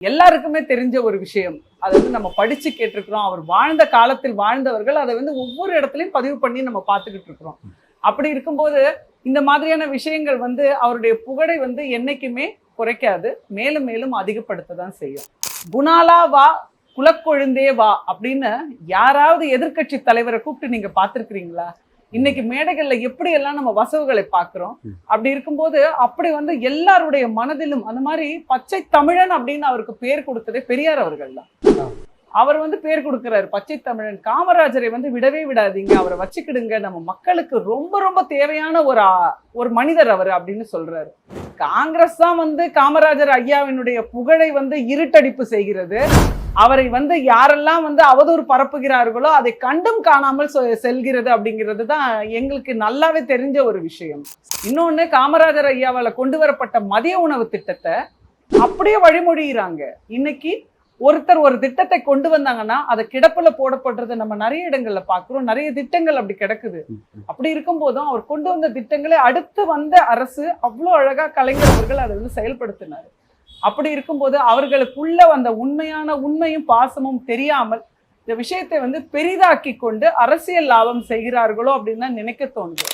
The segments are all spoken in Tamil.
எல்லாருக்குமே தெரிஞ்ச ஒரு விஷயம். அதை நம்ம படிச்சு கேட்டிருக்கிறோம். அவர் வாழ்ந்த காலத்தில் வாழ்ந்தவர்கள் அதை ஒவ்வொரு இடத்துலையும் பதிவு பண்ணி நம்ம பார்த்துக்கிட்டு இருக்கிறோம். அப்படி இருக்கும்போது இந்த மாதிரியான விஷயங்கள் அவருடைய புகழை என்னைக்குமே குறைக்காது, மேலும் மேலும் அதிகப்படுத்த தான் செய்யும். குணாலா வா, குலக்கொழுந்தே வா அப்படின்னு யாராவது எதிர்க்கட்சி தலைவரை கூப்பிட்டு நீங்க பார்த்திருக்கிறீங்களா? இன்னைக்கு மேடைகள்ல எப்படி எல்லாம் நம்ம வசவுகளை பார்க்கிறோம். அப்படி இருக்கும்போது அப்படி எல்லாருடைய மனதிலும் அந்த மாதிரி பச்சை தமிழன் அப்படின்னு அவருக்கு பேர் கொடுத்ததே பெரியார் அவர்கள் தான். அவர் பேர் கொடுக்கிறாரு பச்சை தமிழன். காமராஜரை விடவே விடாதீங்க, அவரை வச்சுக்கிடுங்க, நம்ம மக்களுக்கு ரொம்ப ரொம்ப தேவையான ஒரு மனிதர் அவர் அப்படின்னு சொல்றாரு. காங்கிரஸ் தான் காமராஜர் ஐயாவினுடைய புகழை இருட்டடிப்பு செய்கிறது. அவரை யாரெல்லாம் அவதூறு பரப்புகிறார்களோ அதை கண்டும் காணாமல் செல்கிறது அப்படிங்கிறது தான் எங்களுக்கு நல்லாவே தெரிஞ்ச ஒரு விஷயம். இன்னொன்னு, காமராஜர் ஐயாவால் கொண்டு வரப்பட்ட மதிய உணவு திட்டத்தை அப்படியே வழிமொழிகிறாங்க. இன்னைக்கு ஒருத்தர் ஒரு திட்டத்தை கொண்டு வந்தாங்கன்னா அதை கிடப்புல போடப்படுறதை நம்ம நிறைய இடங்கள்ல பாக்குறோம். நிறைய திட்டங்கள் அப்படி கிடக்குது. அப்படி இருக்கும் போதும் அவர் கொண்டு வந்த திட்டங்களை அடுத்து வந்த அரசு அவ்வளோ அழகா கலைஞர் அவர்கள் அதை செயல்படுத்தினார். அப்படி இருக்கும்போது அவர்களுக்குள்ள வந்த உண்மையும் பாசமும் தெரியாமல் இந்த விஷயத்தை பெரிதாக்கி கொண்டு அரசியல் லாபம் செய்கிறார்களோ அப்படின்னு தான் நினைக்க தோணுது.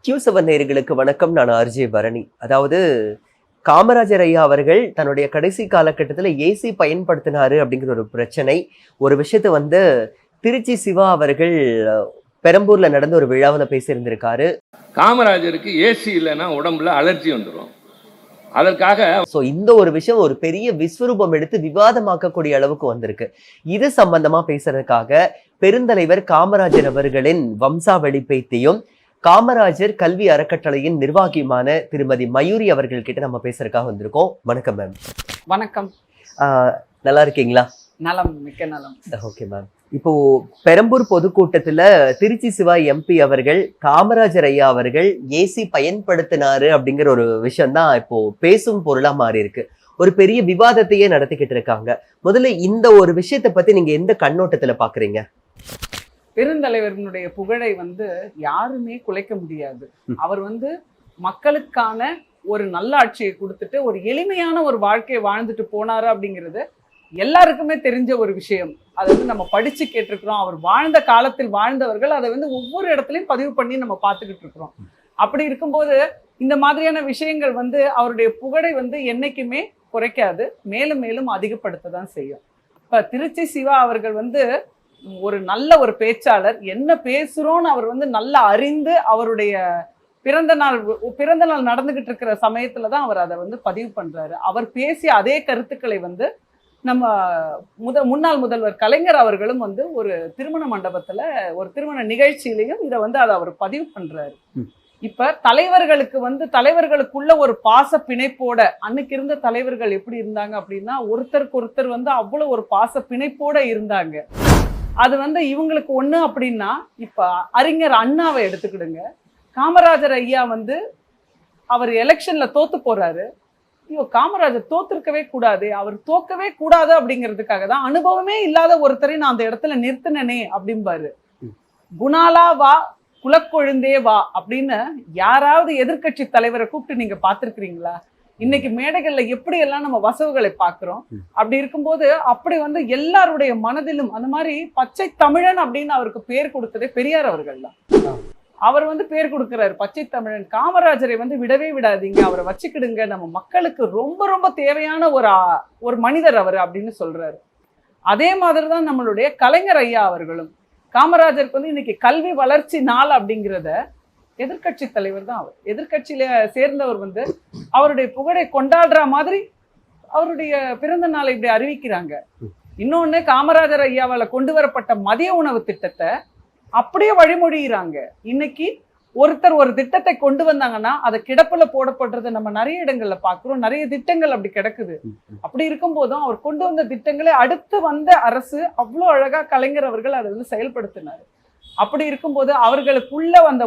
Q7 நேயர்களுக்கு வணக்கம். நான் RJ பரணி. அதாவது காமராஜர் ஐயா அவர்கள் தன்னுடைய கடைசி காலகட்டத்தில் ஏசி பயன்படுத்தினாரு அப்படிங்கிற ஒரு பிரச்சனை, ஒரு விஷயத்த திருச்சி சிவா அவர்கள் பெரம்பூர்ல நடந்த ஒரு விழாவில் பேசியிருந்திருக்காரு. காமராஜருக்கு ஏசி இல்லைன்னா உடம்புல அலர்ஜி வந்துடும். அதற்காக இந்த ஒரு விஷயம் ஒரு பெரிய விஸ்வரூபம் எடுத்து விவாதமாக்கக்கூடிய அளவுக்கு வந்திருக்கு. இது சம்பந்தமா பேசுறதுக்காக பெருந்தலைவர் காமராஜர் அவர்களின் வம்சாவளி பேத்தியும் காமராஜர் கல்வி அறக்கட்டளையின் நிர்வாகியுமான திருமதி மயூரி அவர்கள் கிட்ட நம்ம பேசுறதுக்காக வந்திருக்கோம். வணக்கம் மேம். வணக்கம். நல்லா இருக்கீங்களா? நலம், மிக்க நலம். Okay ma'am. இப்போ பெரம்பூர் பொதுக்கூட்டத்துல திருச்சி சிவா MP அவர்கள் காமராஜர் ஐயா அவர்கள் ஏசி பயன்படுத்தினாரு அப்படிங்கிற ஒரு விஷயம் தான் இப்போ பேசும் பொருளா மாறி இருக்கு. ஒரு பெரிய விவாதத்தையே நடத்திக்கிட்டு இருக்காங்க. முதல்ல இந்த ஒரு விஷயத்தை பத்தி நீங்க எந்த கண்ணோட்டத்துல பாக்குறீங்க? பெருந்தலைவரினுடைய புகழை யாருமே குலைக்க முடியாது. அவர் மக்களுக்கான ஒரு நல்ல ஆட்சியை கொடுத்துட்டு ஒரு எளிமையான ஒரு வாழ்க்கையை வாழ்ந்துட்டு போனாரு அப்படிங்கிறது எல்லாருக்குமே தெரிஞ்ச ஒரு விஷயம். அதை நம்ம படிச்சு கேட்டிருக்கிறோம். அவர் வாழ்ந்த காலத்தில் வாழ்ந்தவர்கள் அதை ஒவ்வொரு இடத்துலையும் பதிவு பண்ணி நம்ம பார்த்துக்கிட்டு இருக்கிறோம். அப்படி இருக்கும்போது இந்த மாதிரியான விஷயங்கள் அவருடைய புகழை என்னைக்குமே குறைக்காது, மேலும் மேலும் அதிகப்படுத்த தான் செய்யும். இப்ப திருச்சி சிவா அவர்கள் ஒரு நல்ல ஒரு பேச்சாளர். என்ன பேசுறோன்னு அவர் நல்லா அறிந்து அவருடைய பிறந்த நாள் நடந்துகிட்டு இருக்கிற சமயத்துல தான் அவர் அதை பதிவு பண்றாரு. அவர் பேசிய அதே கருத்துக்களை நம்ம முன்னாள் முதல்வர் கலைஞர் அவர்களும் ஒரு திருமண மண்டபத்துல ஒரு திருமண நிகழ்ச்சியிலையும் இதை அதை அவர் பதிவு பண்றாரு. இப்ப தலைவர்களுக்கு தலைவர்களுக்குள்ள ஒரு பாச பிணைப்போட அன்னைக்கு இருந்த தலைவர்கள் எப்படி இருந்தாங்க அப்படின்னா, ஒருத்தருக்கு ஒருத்தர் அவ்வளவு ஒரு பாச பிணைப்போட இருந்தாங்க. அது இவங்களுக்கு ஒண்ணு அப்படின்னா, இப்ப அறிஞர் அண்ணாவை எடுத்துக்கிடுங்க. காமராஜர் ஐயா அவர் எலெக்ஷன்ல தோத்து போறாரு. ஐயோ, காமராஜர் தோத்திருக்கவே கூடாது, அவர் தோக்கவே கூடாது அப்படிங்கிறதுக்காக தான் அனுபவமே இல்லாத ஒருத்தரை நான் அந்த இடத்துல நிறுத்தினே அப்படிம்பாரு. குணாலா வா, குலக்கொழுந்தே வா அப்படின்னு யாராவது எதிர்க்கட்சி தலைவரை கூப்பிட்டு நீங்க பார்த்திருக்கிறீங்களா? இன்னைக்கு மேடைகள்ல எப்படி எல்லாம் நம்ம வசவுகளை பார்க்கிறோம். அப்படி இருக்கும்போது அப்படி எல்லாருடைய மனதிலும் அந்த மாதிரி பச்சை தமிழன் அப்படின்னு அவருக்கு பேர் கொடுத்ததே பெரியார் அவர்கள் தான். அவர் பேர் கொடுக்கிறாரு பச்சை தமிழன். காமராஜரை விடவே விடாதீங்க, அவரை வச்சுக்கிடுங்க, நம்ம மக்களுக்கு ரொம்ப ரொம்ப தேவையான ஒரு மனிதர் அவர் அப்படின்னு சொல்றாரு. அதே மாதிரிதான் நம்மளுடைய கலைஞர் ஐயா அவர்களும். காமராஜருக்கு இன்னைக்கு கல்வி வளர்ச்சி நாள் அப்படிங்கிறத எதிர்கட்சி தலைவர் தான். அவர் எதிர்கட்சியில சேர்ந்தவர் அவருடைய புகழை கொண்டாடுற மாதிரி அவருடைய பிறந்த நாளை இப்படி அறிவிக்கிறாங்க. இன்னொன்னு, காமராஜர் ஐயாவால கொண்டு வரப்பட்ட மதிய உணவு திட்டத்தை அப்படியே வழிமொழிகிறாங்க. இன்னைக்கு ஒருத்தர் ஒரு திட்டத்தை கொண்டு வந்தாங்கன்னா அதை கிடப்புல போடப்படுறதை நம்ம நிறைய இடங்கள்ல பாக்குறோம். நிறைய திட்டங்கள் அப்படி கிடக்குது. அப்படி இருக்கும் போதும் அவர் கொண்டு வந்த திட்டங்களை அடுத்து வந்த அரசு அவ்வளோ அழகா கலைஞர் அவர்கள் அதை செயல்படுத்தினார். அப்படி இருக்கும்போது அவர்களுக்குள்ள வந்த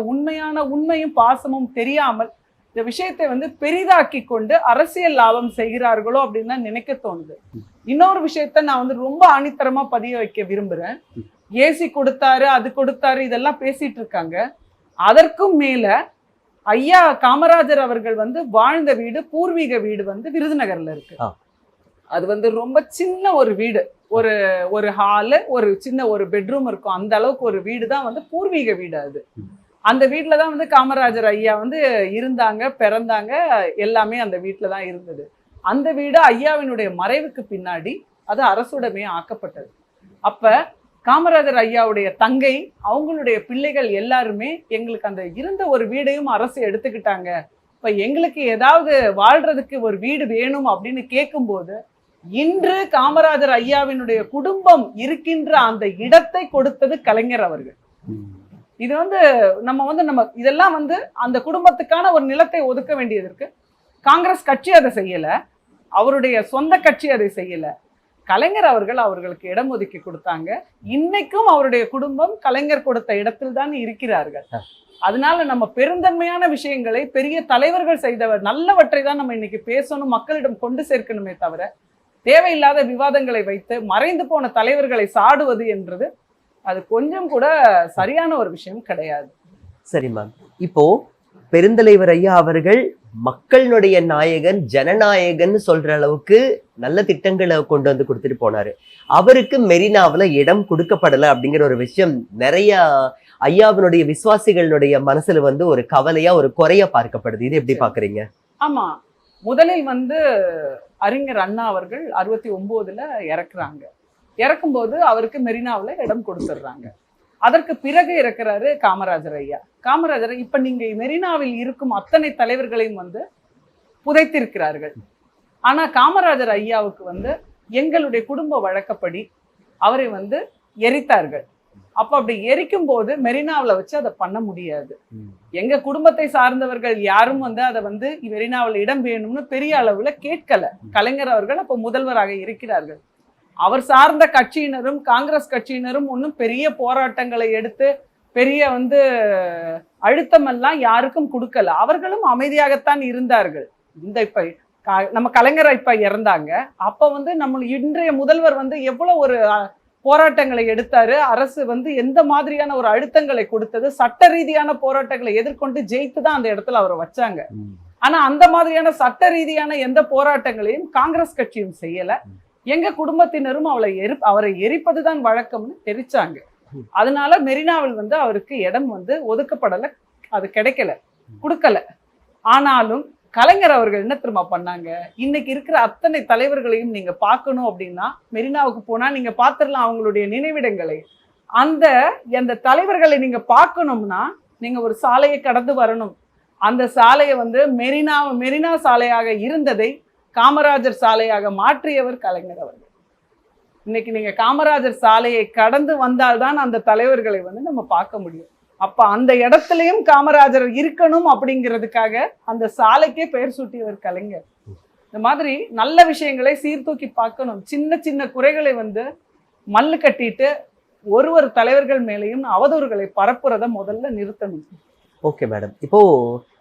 உண்மையும் பாசமும் தெரியாமல் இந்த விஷயத்தை பெரிதாக்கி கொண்டு அரசியல் லாபம் செய்கிறார்களோ அப்படின்னு தான் நினைக்க தோணுது. இன்னொரு விஷயத்த நான் ரொம்ப ஆணித்தரமா பதிய வைக்க விரும்புறேன். ஏசி கொடுத்தாரு, அது கொடுத்தாரு, இதெல்லாம் பேசிட்டு இருக்காங்க. அதற்கும் மேல ஐயா காமராஜர் அவர்கள் வாழ்ந்த வீடு, பூர்வீக வீடு விருதுநகர்ல இருக்கு. அது வந்து ரொம்ப சின்ன ஒரு வீடு, ஒரு ஒரு ஹாலு, ஒரு சின்ன ஒரு பெட்ரூம் இருக்கும். அந்த அளவுக்கு ஒரு வீடு தான் வந்து பூர்வீக வீடு அது. அந்த வீட்டில் தான் வந்து காமராஜர் ஐயா வந்து இருந்தாங்க, பிறந்தாங்க, எல்லாமே அந்த வீட்டில் தான் இருந்தது. அந்த வீடு ஐயாவினுடைய மறைவுக்கு பின்னாடி அது அரசுடைமையா ஆக்கப்பட்டது. அப்ப காமராஜர் ஐயாவுடைய தங்கை, அவங்களுடைய பிள்ளைகள் எல்லாருமே எங்களுக்கு அந்த இருந்த ஒரு வீடையும் அரசு எடுத்துக்கிட்டாங்க, இப்ப எங்களுக்கு ஏதாவது வாழ்றதுக்கு ஒரு வீடு வேணும் அப்படின்னு கேட்கும்போது, இன்று காமராஜர் ஐயாவினுடைய குடும்பம் இருக்கின்ற அந்த இடத்தை கொடுத்தது கலைஞர் அவர்கள். இது வந்து நம்ம இதெல்லாம் வந்து அந்த குடும்பத்துக்கான ஒரு நிலத்தை ஒதுக்க வேண்டியது இருக்கு. காங்கிரஸ் கட்சி அதை செய்யல, அவருடைய சொந்த கட்சி அதை செய்யல. கலைஞர் அவர்கள் அவர்களுக்கு இடம் ஒதுக்கி கொடுத்தாங்க. இன்னைக்கும் அவருடைய குடும்பம் கலைஞர் கொடுத்த இடத்தில் தான் இருக்கிறார்கள். அதனால நம்ம பெருந்தன்மையான விஷயங்களை பெரிய தலைவர்கள் செய்தவர் நல்லவற்றை தான் நம்ம இன்னைக்கு பேசணும், மக்களிடம் கொண்டு சேர்க்கணுமே தவிர தேவையில்லாத விவாதங்களை வைத்து மறைந்து போன தலைவர்களை சாடுவது என்றது அது கொஞ்சம் கூட சரியான ஒரு விஷயம் கிடையாது. சரி மேம், இப்போ பெருந்தலைவர் ஐயா அவர்கள் மக்களுடைய நாயகன், ஜனநாயகன் சொல்ற அளவுக்கு நல்ல திட்டங்களை கொண்டு வந்து கொடுத்துட்டு போனாரு. அவருக்கு மெரினாவுல இடம் கொடுக்கப்படல அப்படிங்கிற ஒரு விஷயம் நிறைய ஐயாவினுடைய விசுவாசிகளுடைய மனசுல வந்து ஒரு கவலையா, ஒரு குறையா பார்க்கப்படுது. இது எப்படி பாக்குறீங்க? ஆமா, முதலில் வந்து அறிஞர் அண்ணா அவர்கள் 69ல இறக்குறாங்க. இறக்கும்போது அவருக்கு மெரினாவுல இடம் கொடுத்துடுறாங்க. அதற்கு பிறகு இருக்கிறாரு காமராஜர் ஐயா. காமராஜர் இப்ப நீங்க மெரினாவில் இருக்கும் அத்தனை தலைவர்களையும் வந்து புதைத்திருக்கிறார்கள். ஆனா காமராஜர் ஐயாவுக்கு வந்து எங்களுடைய குடும்ப வழக்கப்படி அவரை வந்து எரித்தார்கள். அப்ப அப்படி எரிக்கும் போது மெரினாவில் வச்சு அதை பண்ண முடியாது. எங்க குடும்பத்தை சார்ந்தவர்கள் யாரும் வந்து அதை வந்து மெரினாவில் இடம் வேணும்னு பெரிய அளவுல கேட்கல. கலைஞர் அவர்கள் அப்ப முதல்வராக இருக்கிறார்கள். அவர் சார்ந்த கட்சியினரும் காங்கிரஸ் கட்சியினரும் ஒன்றும் பெரிய போராட்டங்களை எடுத்து பெரிய வந்து அழுத்தமெல்லாம் யாருக்கும் கொடுக்கல. அவர்களும் அமைதியாகத்தான் இருந்தார்கள். இந்த இப்ப நம்ம கலைஞர் இப்ப இறந்தாங்க, அப்ப வந்து நம்ம இன்றைய முதல்வர் வந்து எவ்வளவு ஒரு போராட்டங்களை எடுத்தாரு, அரசு வந்து எந்த மாதிரியான ஒரு அழுத்தங்களை கொடுத்தது, சட்ட ரீதியான போராட்டங்களை எதிர்கொண்டு ஜெயித்து தான் அந்த இடத்துல அவரை வச்சாங்க. ஆனா அந்த மாதிரியான சட்ட ரீதியான எந்த போராட்டங்களையும் காங்கிரஸ் கட்சியும் செய்யல. எங்க குடும்பத்தினரும் அவரை எரிப்பதுதான் வழக்கம்னு தெரிச்சாங்க. அதனால மெரினாவில் வந்து அவருக்கு இடம் வந்து ஒதுக்கப்படல, அது கிடைக்கல, கொடுக்கல. ஆனாலும் கலைஞர் அவர்கள் என்ன திரும்ப பண்ணாங்க, இன்னைக்கு இருக்கிற அத்தனை தலைவர்களையும் நீங்க பார்க்கணும் அப்படின்னா மெரினாவுக்கு போனா நீங்க பார்த்துடலாம் அவங்களுடைய நினைவிடங்களை. அந்த தலைவர்களை நீங்க பார்க்கணும்னா நீங்க ஒரு சாலையை கடந்து வரணும். அந்த சாலையை வந்து மெரினா சாலையாக இருந்ததை காமராஜர் சாலையாக மாற்றியவர் கலைஞர் அவர்கள். இன்னைக்கு நீங்க காமராஜர் சாலையை கடந்து வந்தால்தான் அந்த தலைவர்களை வந்து நம்ம பார்க்க முடியும். அப்ப அந்த இடத்துலயும் காமராஜர் இருக்கணும் அப்படிங்கிறதுக்காக அந்த சாலைக்கே பெயர் சூட்டியவர் கலைஞர். இந்த மாதிரி நல்ல விஷயங்களை சீர்தூக்கி பார்க்கணும். சின்ன சின்ன குறைகளை வந்து மல்லு கட்டிட்டு ஒரு தலைவர்கள் மேலேயும் அவதூறுகளை பரப்புறத முதல்ல நிறுத்தணும். ஓகே மேடம், இப்போ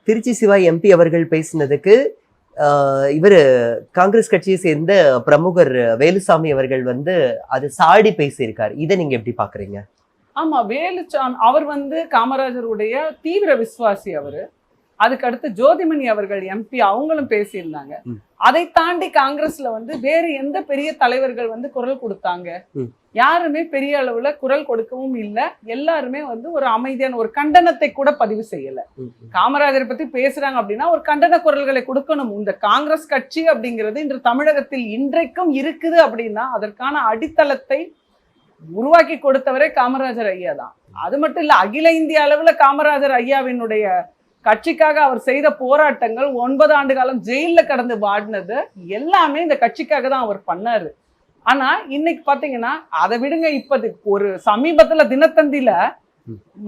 திருச்சி சிவா எம்பி அவர்கள் பேசினதுக்கு இவர் காங்கிரஸ் கட்சியை சேர்ந்த பிரமுகர் வேலுசாமி அவர்கள் வந்து அது சாடி பேசியிருக்காரு. இதை நீங்க எப்படி பாக்குறீங்க? ஆமா, வேலுச்சாமி அவர் வந்து காமராஜருடைய தீவிர விசுவாசி. அவரு அதுக்கடுத்து ஜோதிமணி அவர்கள் எம்பி அவங்களும் பேசியிருந்தாங்க. அதை தாண்டி காங்கிரஸ்ல வந்து வேறு எந்த பெரிய தலைவர்கள் வந்து குரல் கொடுத்தாங்க? யாருமே பெரிய அளவுல குரல் கொடுக்கவும் இல்லை. எல்லாருமே வந்து ஒரு அமைதியான ஒரு கண்டனத்தை கூட பதிவு செய்யல. காமராஜரை பத்தி பேசுறாங்க அப்படின்னா ஒரு கண்டன குரல்களை கொடுக்கணும். இந்த காங்கிரஸ் கட்சி அப்படிங்கிறது இன்று தமிழகத்தில் இன்றைக்கும் இருக்குது அப்படின்னா அதற்கான அடித்தளத்தை உருவாக்கி கொடுத்தவரே காமராஜர் ஐயா தான். அது மட்டும் இல்ல, அகில இந்திய அளவுல காமராஜர் ஐயாவினுடைய கட்சிக்காக அவர் செய்த போராட்டங்கள், 9 ஆண்டு காலம் ஜெயில கடந்து வாடினது எல்லாமே இந்த கட்சிக்காக தான் அவர் பண்ணாரு. ஆனா இன்னைக்கு பாத்தீங்கன்னா அதை விடுங்க, இப்ப ஒரு சமீபத்துல தினத்தந்தியில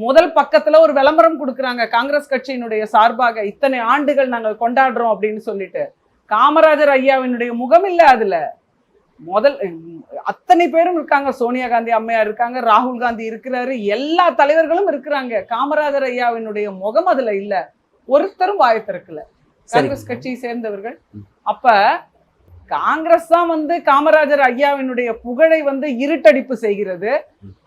முதல் பக்கத்துல ஒரு விளம்பரம் கொடுக்குறாங்க காங்கிரஸ் கட்சியினுடைய சார்பாக, இத்தனை ஆண்டுகள் நாங்கள் கொண்டாடுறோம் அப்படின்னு சொல்லிட்டு. காமராஜர் ஐயாவினுடைய முகம் இல்ல அதுல. அத்தனை பேரும் இருக்காங்க. சோனியா காந்தி அம்மையார் இருக்காங்க, ராகுல் காந்தி இருக்கிறாரு, எல்லா தலைவர்களும் இருக்கிறாங்க. காமராஜர் ஐயாவினுடைய முகம் அதுல இல்ல. ஒருத்தரும் வாயை திறக்கல காங்கிரஸ் கட்சியை சேர்ந்தவர்கள். அப்ப காங்கிரஸ் தான் வந்து காமராஜர் ஐயாவினுடைய புகழை வந்து இருட்டடிப்பு செய்கிறது.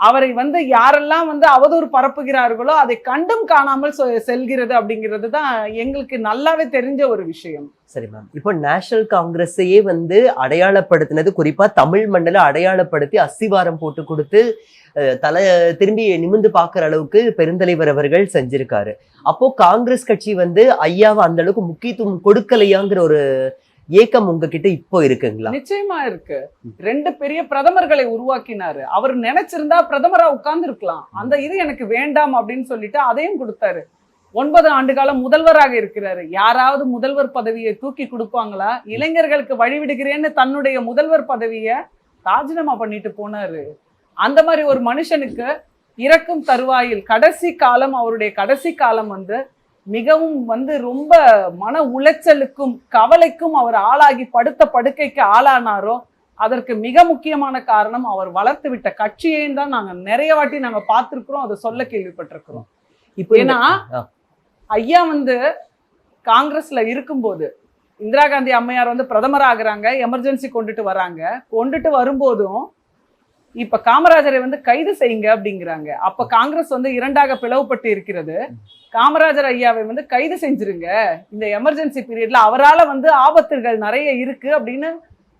அவரை வந்து யாரெல்லாம் வந்து அவதூறு பரப்புகிறார்களோ அதை கண்டும் காணாமல் செல்கிறது அப்படிங்கிறது தான் எங்களுக்கு நல்லாவே தெரிஞ்ச ஒரு விஷயம். சரி மேம், இப்போ நேஷனல் காங்கிரஸையே வந்து அடையாளப்படுத்தினது, குறிப்பா தமிழ் மண்டல அடையாளப்படுத்தி அஸ்திவாரம் போட்டு கொடுத்து தலை திரும்பி நிமிர்ந்து பார்க்குற அளவுக்கு பெருந்தலைவர் அவர்கள் செஞ்சிருக்காரு. அப்போ காங்கிரஸ் கட்சி வந்து ஐயாவை அந்த அளவுக்கு முக்கியத்துவம் கொடுக்கலையாங்கிற ஒரு ஏக்கம் உங்ககிட்ட இப்போ இருக்குங்களா? நிச்சயமா இருக்கு. 2 பெரிய பிரதமர்களை உருவாக்கினாரு. அவர் நினைச்சிருந்தா பிரதமரா உட்கார்ந்து இருக்கலாம். அந்த இது எனக்கு வேண்டாம் அப்படின்னு சொல்லிட்டு அதையும் கொடுத்தாரு. 9 ஆண்டு காலம் முதல்வராக இருக்கிறாரு. யாராவது முதல்வர் பதவியை தூக்கி கொடுப்பாங்களா? இளைஞர்களுக்கு வழிவிடுகிறேன்னு தன்னுடைய முதல்வர் பதவியை ராஜினாமா பண்ணிட்டு போனாரு. அந்த மாதிரி ஒரு மனுஷனுக்கு இறக்கும் தருவாயில் கடைசி காலம், அவருடைய கடைசி காலம் வந்து மிகவும் வந்து ரொம்ப மன உளைச்சலுக்கும் கவலைக்கும் அவர் ஆளாகி படுத்த படுக்கைக்கு ஆளானாரோ அதற்கு மிக முக்கியமான காரணம் அவர் வளர்த்து விட்ட கட்சியையும் தான் நாங்க நிறைய வாட்டி நாங்க பார்த்திருக்கிறோம், அதை சொல்ல கேள்விப்பட்டிருக்கிறோம். இப்போ ஏன்னா ஐயா வந்து காங்கிரஸ்ல இருக்கும்போது இந்திரா காந்தி அம்மையார் வந்து பிரதமர் ஆகுறாங்க, எமர்ஜென்சி கொண்டுட்டு வரும்போதும் இப்ப காமராஜரை வந்து கைது செய்யுங்க அப்படிங்கிறாங்க. அப்ப காங்கிரஸ் வந்து 2ஆக பிளவுபட்டு இருக்கிறது. காமராஜர் ஐயாவை வந்து கைது செஞ்சிருங்க இந்த எமர்ஜென்சி பீரியட்ல, அவரால் வந்து ஆபத்துகள் நிறைய இருக்கு அப்படின்னு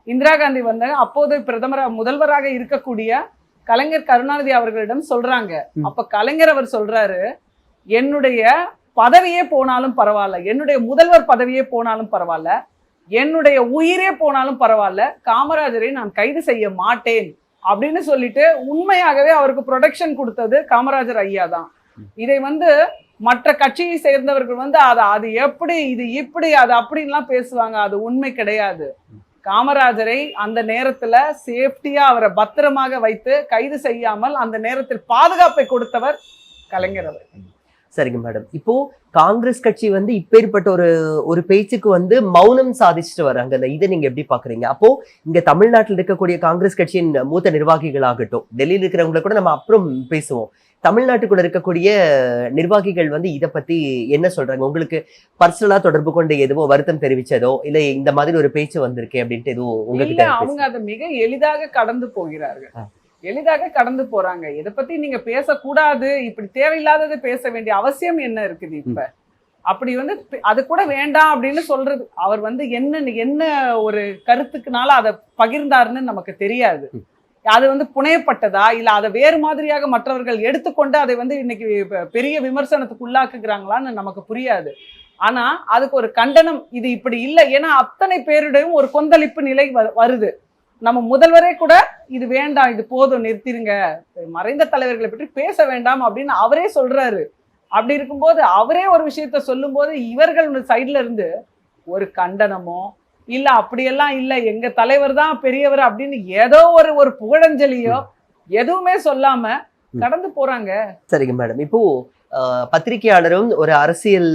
இந்திரா காந்தி வந்தாங்க. அப்போது முதல்வராக இருக்கக்கூடிய கலைஞர் கருணாநிதி அவர்களிடம் சொல்றாங்க. அப்ப கலைஞர் அவர் சொல்றாரு, என்னுடைய பதவியே போனாலும் பரவாயில்ல, என்னுடைய முதல்வர் பதவியே போனாலும் பரவாயில்ல, என்னுடைய உயிரே போனாலும் பரவாயில்ல, காமராஜரை நான் கைது செய்ய மாட்டேன் அப்படின்னு சொல்லிட்டு உண்மையாகவே அவருக்கு ப்ரொடெக்ஷன் கொடுத்தது காமராஜர் ஐயா தான். இதை வந்து மற்ற கட்சியை சேர்ந்தவர்கள் வந்து அது எப்படி இது இப்படி அது அப்படின்லாம் பேசுவாங்க. அது உண்மை கிடையாது. காமராஜரை அந்த நேரத்துல சேஃப்டியா அவரை பத்திரமாக வைத்து கைது செய்யாமல் அந்த நேரத்தில் பாதுகாப்பை கொடுத்தவர் கலைஞர் அவர். சரிங்க மேடம், இப்போ காங்கிரஸ் கட்சி வந்து இப்பேற்பட்ட ஒரு பேச்சுக்கு வந்து மௌனம் சாதிச்சுட்டு வராங்க. இதை நீங்க எப்படி பாக்குறீங்க? அப்போ இங்க தமிழ்நாட்டில் இருக்கக்கூடிய காங்கிரஸ் கட்சியின் மூத்த நிர்வாகிகளாகட்டும், டெல்லியில் இருக்கிறவங்களை கூட நம்ம அப்புறம் பேசுவோம், தமிழ்நாட்டுக்குள்ள இருக்கக்கூடிய நிர்வாகிகள் வந்து இதை பத்தி என்ன சொல்றாங்க? உங்களுக்கு பர்சனலா தொடர்பு கொண்டு எதுவோ வருத்தம் தெரிவிச்சதோ இல்ல இந்த மாதிரி ஒரு பேச்சு வந்திருக்கே அப்படின்ட்டு எதுவும் உங்ககிட்ட? அவங்க அதை மிக எளிதாக கடந்து போகிறார்கள், எளிதாக கடந்து போறாங்க. இதை பத்தி நீங்க பேசக்கூடாது, இப்படி தேவையில்லாதது பேச வேண்டிய அவசியம் என்ன இருக்குது? இப்ப அப்படி வந்து அது கூட வேண்டாம் அப்படின்னு சொல்றது, அவர் வந்து என்ன ஒரு கருத்துக்குனால அதை பகிர்ந்தாருன்னு நமக்கு தெரியாது. அது வந்து புனையப்பட்டதா இல்ல அதை வேறு மாதிரியாக மற்றவர்கள் எடுத்துக்கொண்டு அதை வந்து இன்னைக்கு பெரிய விமர்சனத்துக்கு உள்ளாக்குகிறாங்களான்னு நமக்கு புரியாது. ஆனா அதுக்கு ஒரு கண்டனம், இது இப்படி இல்லை. ஏன்னா அத்தனை பேருடையும் ஒரு கொந்தளிப்பு நிலை வருது. நம்ம முதல்வரே கூட இது வேண்டாம், இது போதும், நிறுத்திருங்க, மறைந்த தலைவர்களை பற்றி பேச வேண்டாம் அப்படின்னு அவரே சொல்றாரு. அப்படி இருக்கும்போது அவரே ஒரு விஷயத்த சொல்லும் போது இவர்கள் சைட்ல இருந்து ஒரு கண்டனமோ இல்ல அப்படியெல்லாம் இல்ல எங்க தலைவர் தான் பெரியவர் அப்படின்னு ஏதோ ஒரு புகழஞ்சலியோ எதுவுமே சொல்லாம கடந்து போறாங்க. சரிங்க மேடம், இப்போ பத்திரிகையாளரும் ஒரு அரசியல்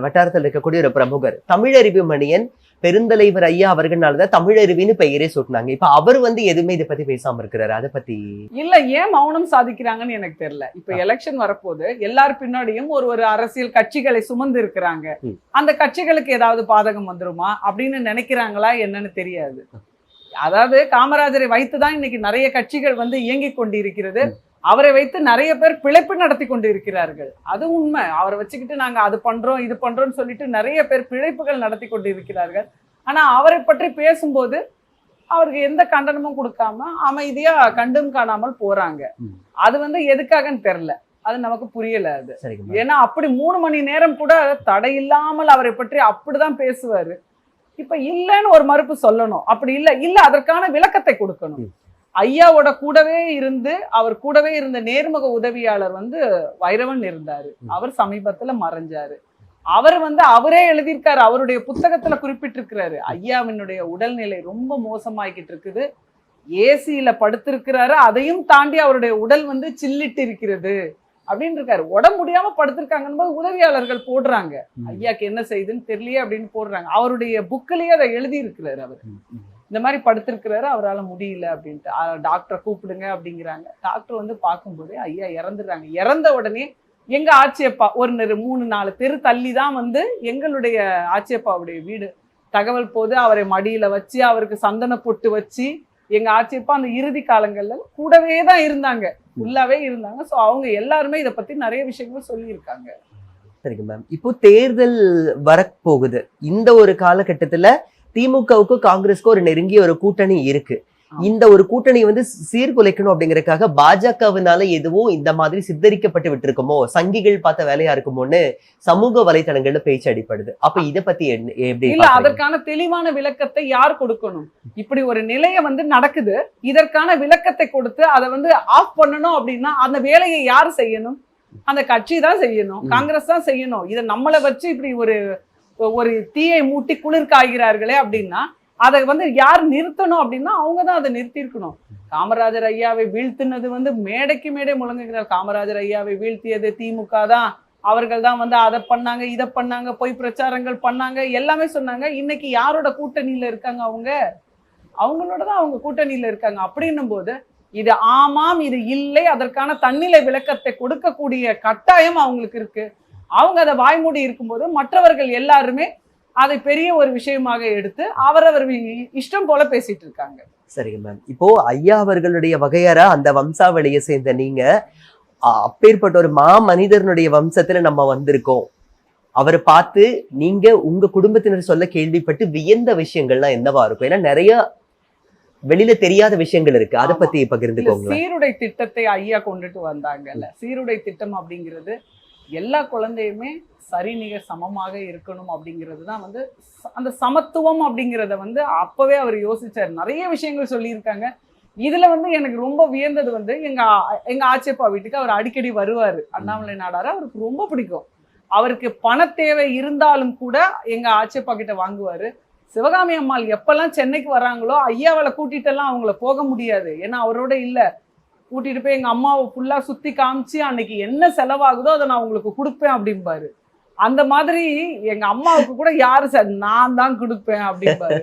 வட்டாரத்தில் இருக்கக்கூடிய ஒரு பிரமுகர் தமிழறிவு மணியன் பெருந்தலைவர் ஐயா அவர்கள்னாலதான் தமிழருவின்னு பெயரே சூட்டினாங்க. இப்ப அவர் வந்து எதுவுமே இதை பத்தி பேசாம இருக்கிறாரு, அதை பத்தி இல்ல ஏன் மௌனம் சாதிக்கிறாங்கன்னு எனக்கு தெரியல. இப்ப எலெக்ஷன் வரப்போது எல்லார் பின்னாடியும் ஒரு அரசியல் கட்சிகளை சுமந்து இருக்கிறாங்க. அந்த கட்சிகளுக்கு ஏதாவது பாதகம் வந்துருமா அப்படின்னு நினைக்கிறாங்களா என்னன்னு தெரியாது. அதாவது காமராஜரை வைத்துதான் இன்னைக்கு நிறைய கட்சிகள் வந்து இயங்கிக் கொண்டிருக்கிறது. அவரை வைத்து நிறைய பேர் பிழைப்பு நடத்தி கொண்டு இருக்கிறார்கள். அது உண்மை. அவரை வச்சுக்கிட்டு நாங்க அது பண்றோம் இது பண்றோம்னு சொல்லிட்டு நிறைய பேர் பிழைப்புகள் நடத்தி கொண்டு இருக்கிறார்கள். ஆனா அவரை பற்றி பேசும்போது அவருக்கு எந்த கண்டனமும் கொடுக்காம அமைதியா கண்டும் காணாமல் போறாங்க. அது வந்து எதுக்காகன்னு தெரியல, அது நமக்கு புரியல. அது ஏன்னா அப்படி 3 மணி நேரம் கூட தடையில்லாமல் அவரை பற்றி அப்படிதான் பேசுவாரு. இப்ப இல்லைன்னு ஒரு மறுப்பு சொல்லணும், அப்படி இல்ல அதற்கான விளக்கத்தை கொடுக்கணும். ஐயாவோட கூடவே இருந்து அவர் கூடவே இருந்த நேர்முக உதவியாளர் வந்து வைரவன் இருந்தாரு. அவர் சமீபத்துல மறைஞ்சாரு. அவர் வந்து அவரே எழுதியிருக்காரு, அவருடைய புத்தகத்துல குறிப்பிட்டிருக்கிறாரு, ஐயாவினுடைய உடல்நிலை ரொம்ப மோசமாகிட்டு இருக்குது, ஏசியில படுத்திருக்கிறாரு, அதையும் தாண்டி அவருடைய உடல் வந்து சில்லிட்டு இருக்கிறது அப்படின்னு இருக்காரு. உடம்பு முடியாம படுத்திருக்காங்கன்னு போது உதவியாளர்கள் போடுறாங்க, ஐயாக்கு என்ன செய்யுதுன்னு தெரியலையே அப்படின்னு போடுறாங்க. அவருடைய புக்கிலேயே அதை எழுதி இருக்கிறாரு. அவர் இந்த மாதிரி படுத்திருக்கிறாரு, அவரால் முடியல அப்படின்ட்டு டாக்டரை கூப்பிடுங்க அப்படிங்கிறாங்க. டாக்டர் வந்து பார்க்கும்போதே ஐயா இறந்துடுறாங்க. இறந்த உடனே எங்க ஆச்சியப்பா ஒரு 3-4 தெரு தள்ளி தான் வந்து எங்களுடைய ஆச்சியப்பாவுடைய வீடு. தகவல் போது அவரை மடியில வச்சு அவருக்கு சந்தன பொட்டு வச்சு எங்க ஆட்சியப்பா அந்த இறுதி காலங்கள்ல கூடவே தான் இருந்தாங்க, ஃபுல்லாவே இருந்தாங்க. ஸோ அவங்க எல்லாருமே இதை பத்தி நிறைய விஷயங்கள் சொல்லியிருக்காங்க. சரிங்க மேம். இப்போ தேர்தல் வரப்போகுது. இந்த ஒரு காலகட்டத்துல திமுகவுக்கும் காங்கிரஸ்க்கும் ஒரு நெருங்கிய ஒரு கூட்டணி இருக்கு. இந்த ஒரு கூட்டணி வந்து சீர்குலைக்கணும் அப்படிங்கறதுக்காக பாஜகவினால எதுவும் இந்த மாதிரி சித்தரிக்கப்பட்டு விட்டுருக்குமோ, சங்கிகள் பார்த்த வேலையா இருக்குமோன்னு சமூக வலைத்தளங்கள்ல பேச்சு அடிப்படுது. அப்ப இத பத்தி எப்படி இல்ல, அதற்கான தெளிவான விளக்கத்தை யார் கொடுக்கணும்? இப்படி ஒரு நிலைய வந்து நடக்குது, இதற்கான விளக்கத்தை கொடுத்து அதை வந்து ஆஃப் பண்ணணும் அப்படின்னா அந்த வேலையை யார் செய்யணும்? அந்த கட்சி தான் செய்யணும், காங்கிரஸ் தான் செய்யணும். இதை நம்மளை வச்சு இப்படி ஒரு தீயை மூட்டி குளிர் காய்கிறார்களே அப்படின்னா அதை வந்து யார் நிறுத்தணும் அப்படின்னா அவங்க தான் அதை நிறுத்தியிருக்கணும். காமராஜர் ஐயாவை வீழ்த்தினது வந்து மேடைக்கு மேடை முழங்குகிறார். காமராஜர் ஐயாவை வீழ்த்தியது திமுக தான், அவர்கள் தான் வந்து அதை பண்ணாங்க, இதை பண்ணாங்க, பொய் பிரச்சாரங்கள் பண்ணாங்க, எல்லாமே சொன்னாங்க. இன்னைக்கு யாரோட கூட்டணியில இருக்காங்க? அவங்களோட தான் அவங்க கூட்டணியில இருக்காங்க. அப்படின்னும் போது இது ஆமாம், இது இல்லை, அதற்கான தன்னிலை விளக்கத்தை கொடுக்கக்கூடிய கட்டாயம் அவங்களுக்கு இருக்கு. அவங்க அதை வாய்மூடி இருக்கும்போது மற்றவர்கள் எல்லாருமே அதை பெரிய ஒரு விஷயமாக எடுத்து அவரவர் இஷ்டம் போல பேசிட்டு இருக்காங்க. சரிங்க மேம். இப்போ ஐயா அவர்களுடைய வகையறா அந்த வம்சாவளியை சேர்ந்த நீங்க அப்பேற்பட்ட ஒரு மனிதனுடைய வம்சத்துல நம்ம வந்திருக்கோம், அவரை பார்த்து நீங்க உங்க குடும்பத்தினர் சொல்ல கேள்விப்பட்டு வியந்த விஷயங்கள்லாம் என்னவா இருக்கும்? ஏன்னா நிறைய வெளியில தெரியாத விஷயங்கள் இருக்கு, அதை பத்தி பகிர்ந்துக்கோங்க. சீருடை திட்டத்தை ஐயா கொண்டுட்டு வந்தாங்கல்ல, சீருடை திட்டம் அப்படிங்கிறது எல்லா குழந்தையுமே சரிநிகர் சமமாக இருக்கணும் அப்படிங்கிறது தான் வந்து அந்த சமத்துவம் அப்படிங்கிறத வந்து அப்பவே அவர் யோசிச்சார். நிறைய விஷயங்கள் சொல்லியிருக்காங்க. இதுல வந்து எனக்கு ரொம்ப வியந்தது வந்து எங்க ஆட்சியப்பா வீட்டுக்கு அவர் அடிக்கடி வருவாரு. அண்ணாமலை நாடார் அவருக்கு ரொம்ப பிடிக்கும். அவருக்கு பண தேவை இருந்தாலும் கூட எங்க ஆட்சியப்பா கிட்ட வாங்குவாரு. சிவகாமி அம்மாள் எப்பெல்லாம் சென்னைக்கு வராங்களோ ஐயாவளை கூட்டிட்டு எல்லாம் அவங்கள போக முடியாது, ஏன்னா அவரோட இல்ல. கூட்டிட்டு போய் எங்க அம்மாவை ஃபுல்லா சுத்தி காமிச்சு அன்னைக்கு என்ன செலவாகுதோ அதை நான் உங்களுக்கு கொடுப்பேன் அப்படிம்பாரு. அந்த மாதிரி எங்க அம்மாவுக்கு கூட யாரு சார், நான் தான் கொடுப்பேன் அப்படிம்பாரு.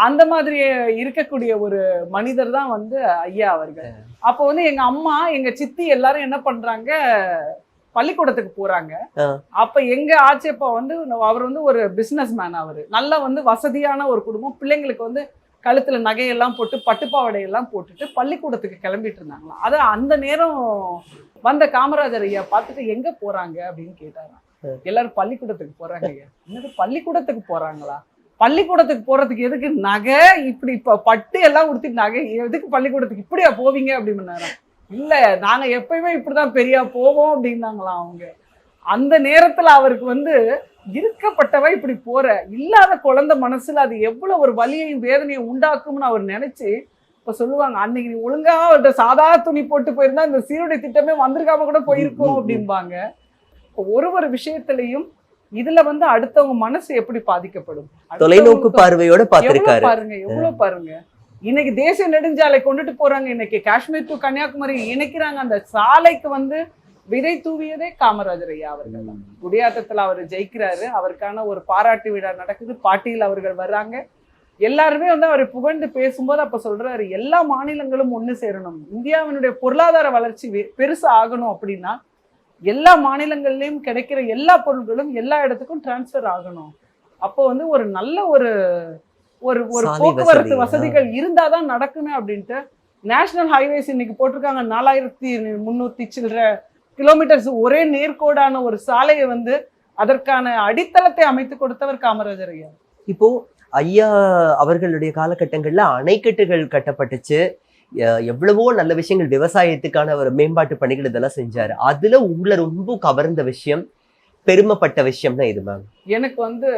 அந்த மாதிரி இருக்கக்கூடிய ஒரு மனிதர் தான் வந்து ஐயா அவர்கள். அப்போ வந்து எங்க அம்மா எங்க சித்தி எல்லாரும் என்ன பண்றாங்க, பள்ளிக்கூடத்துக்கு போறாங்க. அப்ப எங்க ஆட்சியப்பா வந்து அவர் வந்து ஒரு பிசினஸ் மேன், அவரு நல்ல வந்து வசதியான ஒரு குடும்பம். பிள்ளைங்களுக்கு வந்து கழுத்துல நகையெல்லாம் போட்டு பட்டுப்பாவடையெல்லாம் போட்டுட்டு பள்ளிக்கூடத்துக்கு கிளம்பிட்டு இருந்தாங்களாம். அது அந்த நேரம் வந்த காமராஜர் ஐயா பார்த்துட்டு எங்க போறாங்க அப்படின்னு கேட்டாராம். எல்லாரும் பள்ளிக்கூடத்துக்கு போறாங்க. என்னது பள்ளிக்கூடத்துக்கு போறாங்களா? பள்ளிக்கூடத்துக்கு போறதுக்கு எதுக்கு நகை, இப்படி பட்டு எல்லாம் உடுத்திட்டு நகை எதுக்கு பள்ளிக்கூடத்துக்கு இப்படியா போவீங்க அப்படின்னு. இல்ல, நாங்க எப்பயுமே இப்படிதான் பெரியா போவோம் அப்படின்னாங்களாம் அவங்க. அந்த நேரத்துல அவருக்கு வந்து இருக்கப்பட்டவ இப்படி போற இல்லாத குழந்தை மனசுல அது எவ்வளவு ஒரு வலியையும் வேதனையும் உண்டாக்கும்னு அவர் நினைச்சு இப்ப சொல்லுவாங்க, அன்னைக்கு நீ ஒழுங்கா அவர்கிட்ட சாதா துணி போட்டு போயிருந்தா இந்த சீருடை திட்டமே வந்திருக்காம கூட போயிருக்கும் அப்படிம்பாங்க. ஒரு விஷயத்திலையும் இதுல வந்து அடுத்தவங்க மனசு எப்படி பாதிக்கப்படும், தொலைநோக்கு பார்வையோட பாத்திருக்காரு பாருங்க, எவ்வளவு பாருங்க. இன்னைக்கு தேசிய நெடுஞ்சாலை கொண்டுட்டு போறாங்க, இன்னைக்கு காஷ்மீர் டு கன்னியாகுமரி இணைக்கிறாங்க. அந்த சாலைக்கு வந்து விதை தூவியதே காமராஜர் ஐயா அவர்கள் தான். குடியாத்தத்துல அவர் ஜெயிக்கிறாரு, அவருக்கான ஒரு பாராட்டு விழா நடக்குது, பாட்டியில் அவர்கள் வர்றாங்க. எல்லாருமே வந்து அவரை புகழ்ந்து பேசும்போது அப்ப சொல்றாரு, எல்லா மாநிலங்களும் ஒண்ணு சேரணும், இந்தியாவினுடைய பொருளாதார வளர்ச்சி பெருசு ஆகணும் அப்படின்னா எல்லா மாநிலங்கள்லயும் கிடைக்கிற எல்லா பொருட்களும் எல்லா இடத்துக்கும் டிரான்ஸ்ஃபர் ஆகணும். அப்போ வந்து ஒரு நல்ல ஒரு போக்குவரத்து வசதிகள் இருந்தாதான் நடக்குமே அப்படின்ட்டு நேஷனல் ஹைவேஸ் இன்னைக்கு போட்டிருக்காங்க. 4300 சில்லற கிலோமீட்டர்ஸ் ஒரே நேர்கோடான ஒரு சாலையை வந்து அதற்கான அடித்தளத்தை அமைத்து கொடுத்தவர் காமராஜர் ஐயா. இப்போ ஐயா அவர்களுடைய காலகட்டங்கள்ல அணைக்கட்டுகள் கட்டப்பட்டுச்சு, எவ்வளவோ நல்ல விஷயங்கள், விவசாயத்துக்கான ஒரு மேம்பாட்டு பணிகள் இதெல்லாம் செஞ்சாரு. அதுல உங்களை ரொம்ப கவர்ந்த விஷயம், பெருமைப்பட்ட விஷயம்னா இது மேம்? எனக்கு வந்து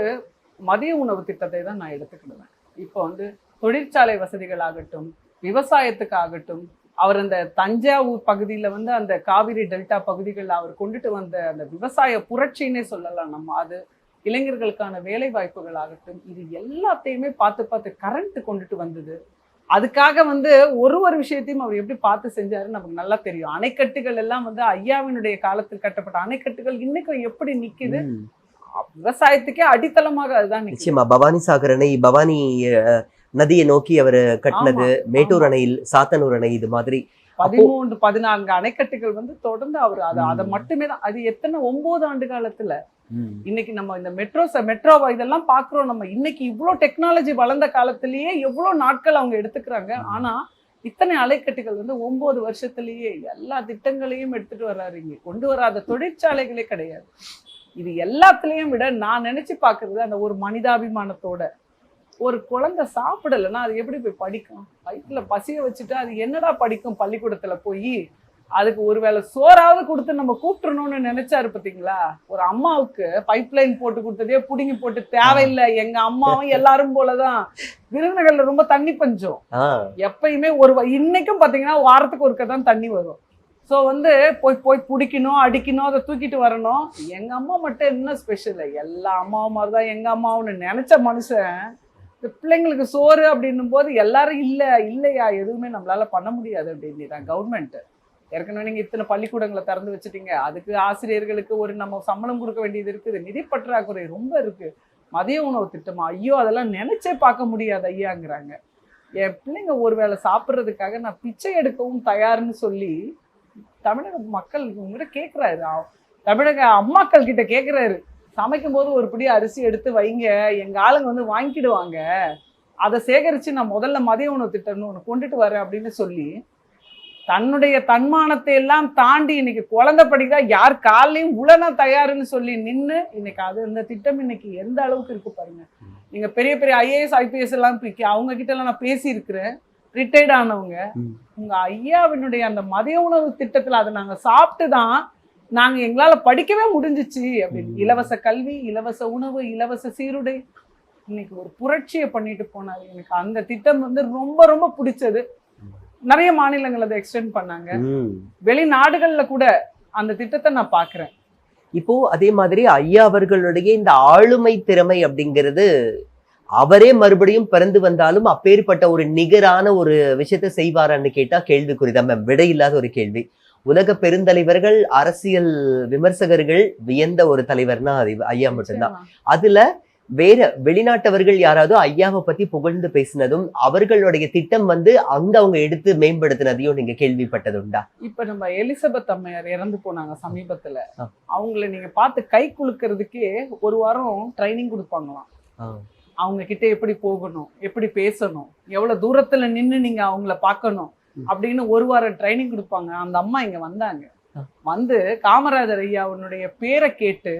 மதிய உணவு திட்டத்தை தான் நான் எடுத்துக்கிடுவேன். இப்போ வந்து தொழிற்சாலை வசதிகள் ஆகட்டும், விவசாயத்துக்கு ஆகட்டும், அவர் அந்த தஞ்சாவூர் பகுதியில வந்து அந்த காவிரி டெல்டா பகுதிகளில் அவர் கொண்டுட்டு வந்த அந்த விவசாய புரட்சின்னே சொல்லலாம் நம்ம. அது இளைஞர்களுக்கான வேலை வாய்ப்புகள் ஆகட்டும், இது எல்லாத்தையுமே பார்த்து கரண்ட் கொண்டுட்டு வந்தது. அதுக்காக வந்து ஒரு விஷயத்தையும் அவர் எப்படி பார்த்து செஞ்சாருன்னு நமக்கு நல்லா தெரியும். அணைக்கட்டுகள் எல்லாம் வந்து ஐயாவினுடைய காலத்தில் கட்டப்பட்ட அணைக்கட்டுகள் இன்னைக்கும் எப்படி நிக்குது, விவசாயத்துக்கே அடித்தளமாக அதுதான் நிச்சயமா. பவானி சாகர் அணை, பவானி நதியை நோக்கி அவர் கட்டினது, மேட்டூர் அணையில் சாத்தனூர் அணை, இது மாதிரி 13-14 அணைக்கட்டுகள் வந்து தொடர்ந்து அவர் அதை மட்டுமே தான். அது எத்தனை 9 ஆண்டு காலத்துல இன்னைக்கு நம்ம இந்த மெட்ரோ இதெல்லாம் பாக்குறோம். நம்ம இன்னைக்கு இவ்வளவு டெக்னாலஜி வளர்ந்த காலத்திலேயே எவ்வளவு நாட்கள் அவங்க எடுத்துக்கிறாங்க. ஆனா இத்தனை அலைக்கட்டுகள் வந்து 9 வருஷத்திலேயே எல்லா திட்டங்களையும் எடுத்துட்டு வர்றாரு. இங்க கொண்டு வராத தொழிற்சாலைகளே கிடையாது. இது எல்லாத்துலயும் விட நான் நினைச்சு பாக்குறது, அந்த ஒரு மனிதாபிமானத்தோட, ஒரு குழந்தை சாப்பிடலைன்னா அது எப்படி போய் படிக்கும்? வயிற்றுல பசிய வச்சுட்டு அது என்னடா படிக்கும்? பள்ளிக்கூடத்துல போய் அதுக்கு ஒருவேளை சோறாவது கொடுத்து நம்ம கூப்பிட்டுறணும்னு நினைச்சாரு பாத்தீங்களா? ஒரு அம்மாவுக்கு பைப்லைன் போட்டு கொடுத்ததே புடுங்கி போட்டு, தேவையில்லை, எங்க அம்மாவும் எல்லாரும் போலதான், விருதுநகர்ல ரொம்ப தண்ணி பஞ்சம். எப்பயுமே இன்னைக்கும் பாத்தீங்கன்னா வாரத்துக்கு ஒருக்க தான் தண்ணி வரும். ஸோ வந்து போய் பிடிக்கணும், அடிக்கணும், அதை தூக்கிட்டு வரணும். எங்க அம்மா மட்டும் என்ன ஸ்பெஷல்? எல்லா அம்மாவும் மாதிரிதான் எங்க அம்மாவுன்னு நினைச்ச மனுஷன் இந்த பிள்ளைங்களுக்கு சோறு அப்படின்னும் போது எல்லாரும் இல்லையா எதுவுமே நம்மளால பண்ண முடியாது அப்படின்னுதான் கவர்மெண்ட். ஏற்கனவே நீங்க இத்தனை பள்ளிக்கூடங்களை திறந்து வச்சுட்டீங்க, அதுக்கு ஆசிரியர்களுக்கு ஒரு நம்ம சம்பளம் கொடுக்க வேண்டியது இருக்குது, நிதி பற்றாக்குறை ரொம்ப இருக்கு, மதிய உணவு திட்டமா, ஐயோ அதெல்லாம் நினைச்சே பார்க்க முடியாது ஐயாங்கிறாங்க. என் பிள்ளைங்க ஒருவேளை சாப்பிட்றதுக்காக நான் பிச்சை எடுக்கவும் தயார்னு சொல்லி தமிழக மக்கள் உங்ககிட்ட கேட்குறாரு, தமிழக அம்மாக்கள் கிட்ட கேட்குறாரு, சமைக்கும் போது ஒரு பிடி அரிசி எடுத்து வைங்க, எங்க ஆளுங்க வந்து வாங்கிடுவாங்க, அதை சேகரித்து நான் முதல்ல மதிய உணவு திட்டம்னு ஒன்று கொண்டுட்டு வரேன் அப்படின்னு சொல்லி தன்னுடைய தன்மானத்தை எல்லாம் தாண்டி இன்னைக்கு குழந்தை படிக்கிறா, யார் காலையும் உடனே தயாருன்னு சொல்லி நின்று இன்னைக்கு அது இந்த திட்டம் இன்னைக்கு எந்த அளவுக்கு இருக்கு பாருங்க. நீங்க பெரிய பெரிய ஐஏஎஸ் ஐபிஎஸ் எல்லாம் அவங்க கிட்ட எல்லாம் நான் பேசியிருக்கிறேன், ரிட்டையர்ட் ஆனவங்க. உங்க ஐயாவினுடைய அந்த மதிய உணவு திட்டத்துல அதை நாங்க சாப்பிட்டு தான் நாங்க எங்களால படிக்கவே முடிஞ்சிச்சு அப்படின்னு. இலவச கல்வி, இலவச உணவு, இலவச சீருடை, இன்னைக்கு ஒரு புரட்சியை பண்ணிட்டு போனாரு. எனக்கு அந்த திட்டம் வந்து ரொம்ப ரொம்ப பிடிச்சது. நிறைய மாநிலங்கள் அதை எக்ஸ்டெண்ட் பண்ணாங்க, வெளிநாடுகள்ல கூட அந்த திட்டத்தை நான் பாக்குறேன். இப்போ அதே மாதிரி ஐயா அவர்களுடைய இந்த ஆளுமை திறமை அப்படிங்கிறது, அவரே மறுபடியும் பிறந்து வந்தாலும் அப்பேற்பட்ட ஒரு நிகரான ஒரு விஷயத்த செய்வாரான்னு கேட்டா கேள்விக்குறிதான் மேம், விடையில்லாத ஒரு கேள்வி. உலக பெருந்தலைவர்கள், அரசியல் விமர்சகர்கள் வியந்த ஒரு தலைவர்னா அது ஐயா மட்டும்தான். அதுல வேற வெளிநாட்டவர்கள் யாராவது ஐயாவை பத்தி புகழ்ந்து பேசினதும், அவர்களுடைய திட்டம் வந்து அவங்க எடுத்து மேம்படுத்தினதையும் நீங்க கேள்விப்பட்டதுண்டா? இப்ப நம்ம எலிசபெத் அம்மையார் இறந்து போனாங்க சமீபத்துல, அவங்கள நீங்க பார்த்து கை குலுக்கிறதுக்கே ஒரு வாரம் ட்ரைனிங் கொடுப்பாங்களாம். அவங்க கிட்ட எப்படி போகணும், எப்படி பேசணும், எவ்வளவு தூரத்துல நின்று நீங்க அவங்கள பார்க்கணும் அப்படின்னு ஒரு வாரம் ட்ரைனிங் கொடுப்பாங்க. அந்த அம்மா இங்க வந்தாங்க, வந்து காமராஜர் ஐயாவுடைய பேரை கேட்டு,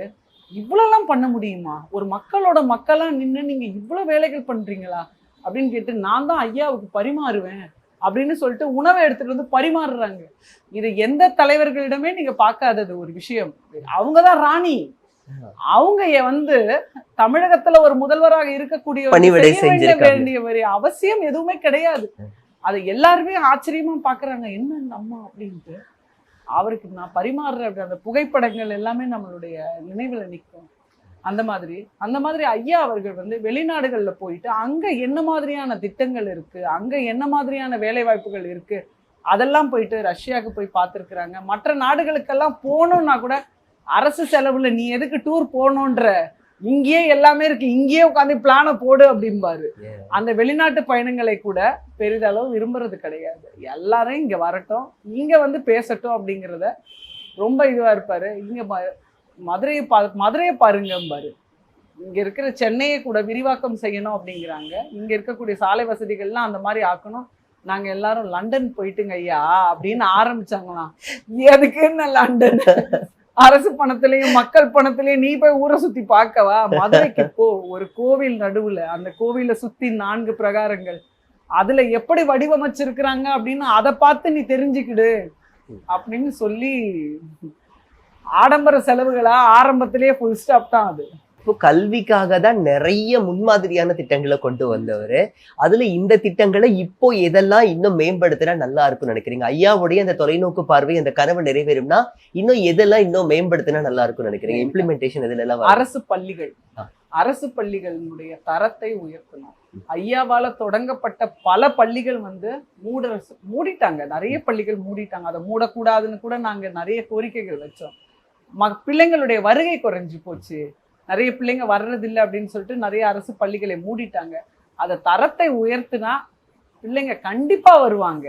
இவ்வளோலாம் பண்ண முடியுமா, ஒரு மக்களோட மக்களா நின்று நீங்க இவ்வளவு வேலைகள் பண்றீங்களா அப்படின்னு கேட்டு, நான் தான் ஐயாவுக்கு பரிமாறுவேன் அப்படின்னு சொல்லிட்டு உணவை எடுத்துட்டு வந்து பரிமாறுறாங்க. இது எந்த தலைவர்களிடமே நீங்க பார்க்காதது ஒரு விஷயம். அவங்கதான் ராணி. அவங்க வந்து தமிழகத்துல ஒரு முதல்வராக இருக்கக்கூடிய வேண்டிய அவசியம் எதுவுமே கிடையாது. அதை எல்லாருமே ஆச்சரியமா பாக்குறாங்க, என்ன இந்த அம்மா அப்படின்ட்டு. அவருக்கு நான் பரிமாறுற அந்த புகைப்படங்கள் எல்லாமே நம்மளுடைய நினைவுல நிற்கும். அந்த மாதிரி ஐயா அவர்கள் வந்து வெளிநாடுகள்ல போயிட்டு அங்க என்ன மாதிரியான திட்டங்கள் இருக்கு, அங்க என்ன மாதிரியான வேலை வாய்ப்புகள் இருக்கு, அதெல்லாம் போயிட்டு ரஷ்யாவுக்கு போய் பார்த்துருக்குறாங்க. மற்ற நாடுகளுக்கெல்லாம் போகணும்னா கூட அரசு செலவுல நீ எதுக்கு டூர் போகணுன்ற, இங்கேயே எல்லாமே இருக்கு, இங்கேயே உட்காந்து பிளானை போடு அப்படிம்பாரு. அந்த வெளிநாட்டு பயணங்களை கூட பெரிதளவு விரும்புறது கிடையாது. எல்லாரும் இங்க வரட்டும், இங்க வந்து பேசட்டும் அப்படிங்கிறத ரொம்ப இதுவா இருப்பாரு. இங்க மதுரையை பாருங்கம்பாரு. இங்க இருக்கிற சென்னையை கூட விரிவாக்கம் செய்யணும் அப்படிங்கிறாங்க. இங்க இருக்கக்கூடிய சாலை வசதிகள்லாம் அந்த மாதிரி ஆக்கணும். நாங்க எல்லாரும் லண்டன் போயிட்டுங்க ஐயா அப்படின்னு ஆரம்பிச்சாங்களாம். எதுக்குன்னு லண்டன், அரசு பணத்திலையும் மக்கள் பணத்திலையும் நீ போய் ஊரை சுத்தி பார்க்கவா? மதுரைக்கு போ, ஒரு கோவில் நடுவுல, அந்த கோவிலை சுத்தி 4 பிரகாரங்கள், அதுல எப்படி வடிவமைச்சிருக்கிறாங்க அப்படின்னு அதை பார்த்து நீ தெரிஞ்சுக்கிடு அப்படின்னு சொல்லி, ஆடம்பர செலவுகளா ஆரம்பத்திலேயே ஃபுல் ஸ்டாப் தான் அது. இப்போ கல்விக்காக தான் நிறைய முன்மாதிரியான திட்டங்களை கொண்டு வந்தவர். அதுல இந்த திட்டங்களை இப்போ எதெல்லாம் இன்னும் மேம்படுத்தினா நல்லா இருக்கும்னு நினைக்கிறீங்க? ஐயாவுடைய அந்த தொலைநோக்கு பார்வை, அந்த கனவு நிறைவேறும்னா இன்னும் எதெல்லாம் இன்னும் மேம்படுத்தினா நல்லா இருக்கும்னு நினைக்கிறீங்க? இம்ப்ளிமெண்டேஷன் இதுல எல்லாம் அரசு பள்ளிகளினுடைய தரத்தை உயர்த்தணும். ஐயாவால தொடங்கப்பட்ட பல பள்ளிகள் வந்து மூடிட்டாங்க, நிறைய பள்ளிகள் மூடிட்டாங்க. அதை மூடக்கூடாதுன்னு கூட நாங்க நிறைய கோரிக்கைகள் வச்சோம். பிள்ளைங்களுடைய வருகை குறைஞ்சி போச்சு, நிறைய பிள்ளைங்க வர்றதில்லை அப்படின்னு சொல்லிட்டு நிறைய அரசு பள்ளிகளை மூடிட்டாங்க. அதை தரத்தை உயர்த்தினா பிள்ளைங்க கண்டிப்பா வருவாங்க.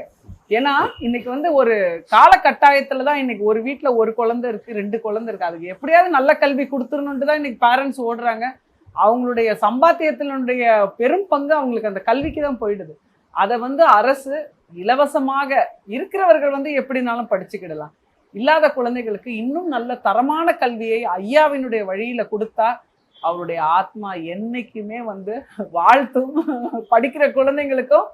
ஏன்னா இன்னைக்கு வந்து ஒரு காலகட்டாயத்துல தான் இன்னைக்கு ஒரு வீட்ல ஒரு குழந்தை இருக்கு, 2 குழந்தை இருக்கு. அதுக்கு எப்படியாவது நல்ல கல்வி கொடுத்துடணுன்ட்டு தான் இன்னைக்கு பேரண்ட்ஸ் ஓடுறாங்க. அவங்களுடைய சம்பாத்தியத்தினுடைய பெரும் பங்கு அவங்களுக்கு அந்த கல்விக்கு தான் போயிடுது. அதை வந்து அரசு இலவசமாக இருக்கிறவர்கள் வந்து எப்படினாலும் படிச்சுக்கிடலாம். இல்லாத குழந்தைகளுக்கு இன்னும் நல்ல தரமான கல்வியை ஐயாவினுடைய வழியில கொடுத்தா அவருடைய ஆத்மா என்னைக்குமே வந்து வாழ்த்தும். படிக்கிற குழந்தைங்களுக்கும்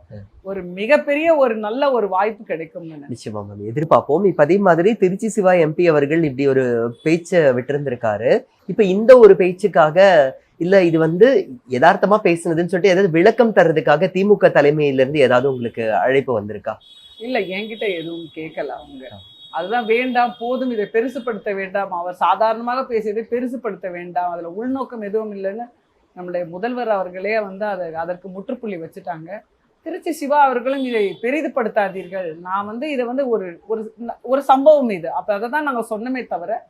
ஒரு மிகப்பெரிய ஒரு நல்ல ஒரு வாய்ப்பு கிடைக்கும். நிச்சயமா மேம், எதிர்பார்ப்போம். இப்ப அதே மாதிரி திருச்சி சிவா எம்பி அவர்கள் இப்படி ஒரு பேச்சை விட்டிருந்திருக்காரு. இப்ப இந்த ஒரு பேச்சுக்காக இல்ல இது வந்து யதார்த்தமா பேசுனதுன்னு சொல்லிட்டு ஏதாவது விளக்கம் தர்றதுக்காக திமுக தலைமையில இருந்து ஏதாவது உங்களுக்கு அழைப்பு வந்திருக்கா? இல்ல, என்கிட்ட எதுவும் கேட்கல அவங்க. அதுதான் வேண்டாம், போதும், இதை பெருசுப்படுத்த வேண்டாம், அவர் சாதாரணமாக பேசியதை பெருசுப்படுத்த வேண்டாம், அதுல உள்நோக்கம் எதுவும் இல்லைன்னு நம்முடைய முதல்வர் அவர்களே வந்து அதற்கு முற்றுப்புள்ளி வச்சுட்டாங்க. திருச்சி சிவா அவர்களும் இதை பெரிதுபடுத்தாதீர்கள், நான் வந்து இதை வந்து ஒரு சம்பவம் இது, அப்ப அதை தான் நாங்க சொன்னமே தவிர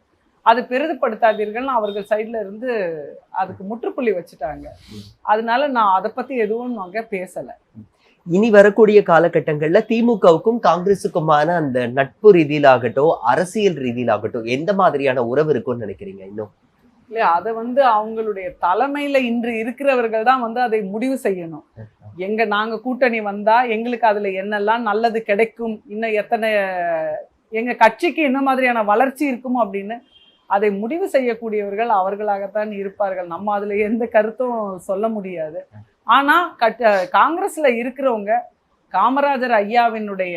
அது பெரிதுபடுத்தாதீர்கள்னு அவர்கள் சைட்ல இருந்து அதுக்கு முற்றுப்புள்ளி வச்சுட்டாங்க. அதனால நான் அதை பத்தி எதுவும் நாங்க பேசல. இனி வரக்கூடிய காலகட்டங்கள்ல திமுகவுக்கும் காங்கிரஸுக்குமான அந்த நட்பு ரீதியிலாகட்டும், அரசியல் ரீதியிலாகட்டும் எந்த மாதிரியான உறவு இருக்கும்னு நினைக்கிறீங்க? இன்னும் இல்ல, அதை வந்து அவங்களுடைய தலைமையில இன்று இருக்கிறவர்கள் தான் வந்து அதை முடிவு செய்யணும். நாங்க கூட்டணி வந்தா எங்களுக்கு அதுல என்னெல்லாம் நல்லது கிடைக்கும், இன்னும் எத்தனை எங்க கட்சிக்கு என்ன மாதிரியான வளர்ச்சி இருக்குமோ அப்படின்னு அதை முடிவு செய்யக்கூடியவர்கள் அவர்களாகத்தான் இருப்பார்கள். நம்ம அதுல எந்த கருத்தும் சொல்ல முடியாது. ஆனா காங்கிரஸ்ல இருக்கிறவங்க காமராஜர் ஐயாவினுடைய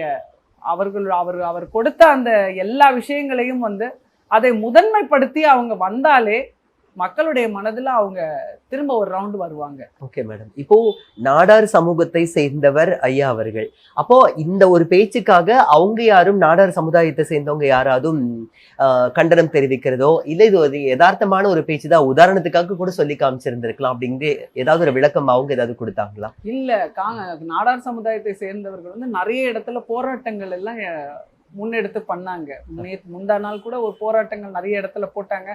அவர் கொடுத்த அந்த எல்லா விஷயங்களையும் வந்து அதை முதன்மைப்படுத்தி அவங்க வந்தாலே மக்களுடைய மனதுல அவங்க திரும்ப ஒரு ரவுண்ட் வருவாங்க. ஓகே மேடம், இப்போ நாடார் சமூகத்தை சேர்ந்தவர் ஐயா அவர்கள், அப்போ இந்த ஒரு பேச்சுக்காக அவங்க யாரும் நாடார் சமுதாயத்தை சேர்ந்தவங்க யாராவது கண்டனம் தெரிவிக்கிறதோ இல்ல இது ஒரு யதார்த்தமான ஒரு பேச்சு தான், உதாரணத்துக்காக கூட சொல்லி காமிச்சிருந்திருக்கலாம் அப்படிங்கிற ஏதாவது ஒரு விளக்கம் அவங்க ஏதாவது கொடுத்தாங்களா? இல்ல, நாடார் சமுதாயத்தை சேர்ந்தவர்கள் வந்து நிறைய இடத்துல போராட்டங்கள் எல்லாம் முன்னெடுத்து பண்ணாங்க. முந்தா நாள் கூட ஒரு போராட்டங்கள் நிறைய இடத்துல போட்டாங்க.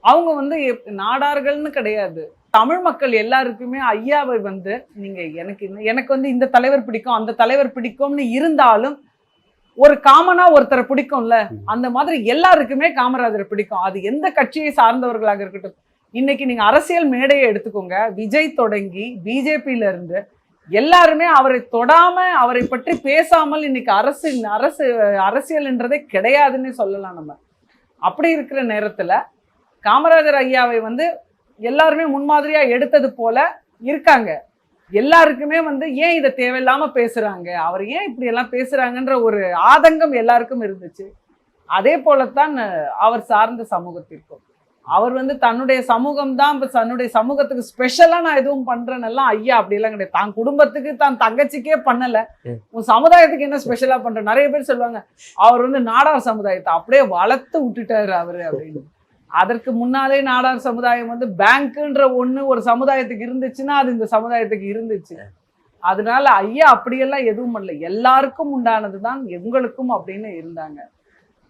அவங்க வந்து நாடார்கள்னு கிடையாது, தமிழ் மக்கள் எல்லாருக்குமே ஐயாவை வந்து நீங்க எனக்கு வந்து இந்த தலைவர் பிடிக்கும் அந்த தலைவர் பிடிக்கும்னு இருந்தாலும் ஒரு காமனா ஒருத்தரை பிடிக்கும்ல, அந்த மாதிரி எல்லாருக்குமே காமராஜரை பிடிக்கும். அது எந்த கட்சியை சார்ந்தவர்களாக இருக்கட்டும். இன்னைக்கு நீங்க அரசியல் மேடையை எடுத்துக்கோங்க, விஜய் தொடங்கி பிஜேபியில இருந்து எல்லாருமே அவரை தொடாம அவரை பற்றி பேசாமல் இன்னைக்கு அரசியல்ன்றதே கிடையாதுன்னு சொல்லலாம் நம்ம. அப்படி இருக்கிற நேரத்துல காமராஜர் ஐயாவை வந்து எல்லாருமே முன்மாதிரியா எடுத்தது போல இருக்காங்க. எல்லாருக்குமே வந்து ஏன் இதை தேவையில்லாம பேசுறாங்க, அவர் ஏன் இப்படி எல்லாம் பேசுறாங்கன்ற ஒரு ஆதங்கம் எல்லாருக்கும் இருந்துச்சு. அதே போலத்தான் அவர் சார்ந்த சமூகத்திற்கும் அவர் வந்து தன்னுடைய சமூகம் தான் தன்னுடைய சமூகத்துக்கு ஸ்பெஷலா நான் எதுவும் பண்றேன்னெல்லாம் ஐயா அப்படியெல்லாம் கிடையாது. தான் குடும்பத்துக்கு தான் தங்கச்சிக்கே பண்ணல, உன் சமுதாயத்துக்கு என்ன ஸ்பெஷலா பண்ற? நிறைய பேர் சொல்லுவாங்க அவர் வந்து நாடார் சமுதாயத்தை அப்படியே வளர்த்து விட்டுட்டாரு அவரு அப்படின்னு. அதற்கு முன்னாலே நாடார் சமுதாயம் வந்து பேங்க்ன்ற ஒண்ணு ஒரு சமுதாயத்துக்கு இருந்துச்சுன்னா அது இந்த சமுதாயத்துக்கு இருந்துச்சு. அதனால ஐயா அப்படியெல்லாம் எதுவும் பண்ணல, எல்லாருக்கும் உண்டானதுதான் எங்களுக்கும் அப்படின்னு இருந்தாங்க.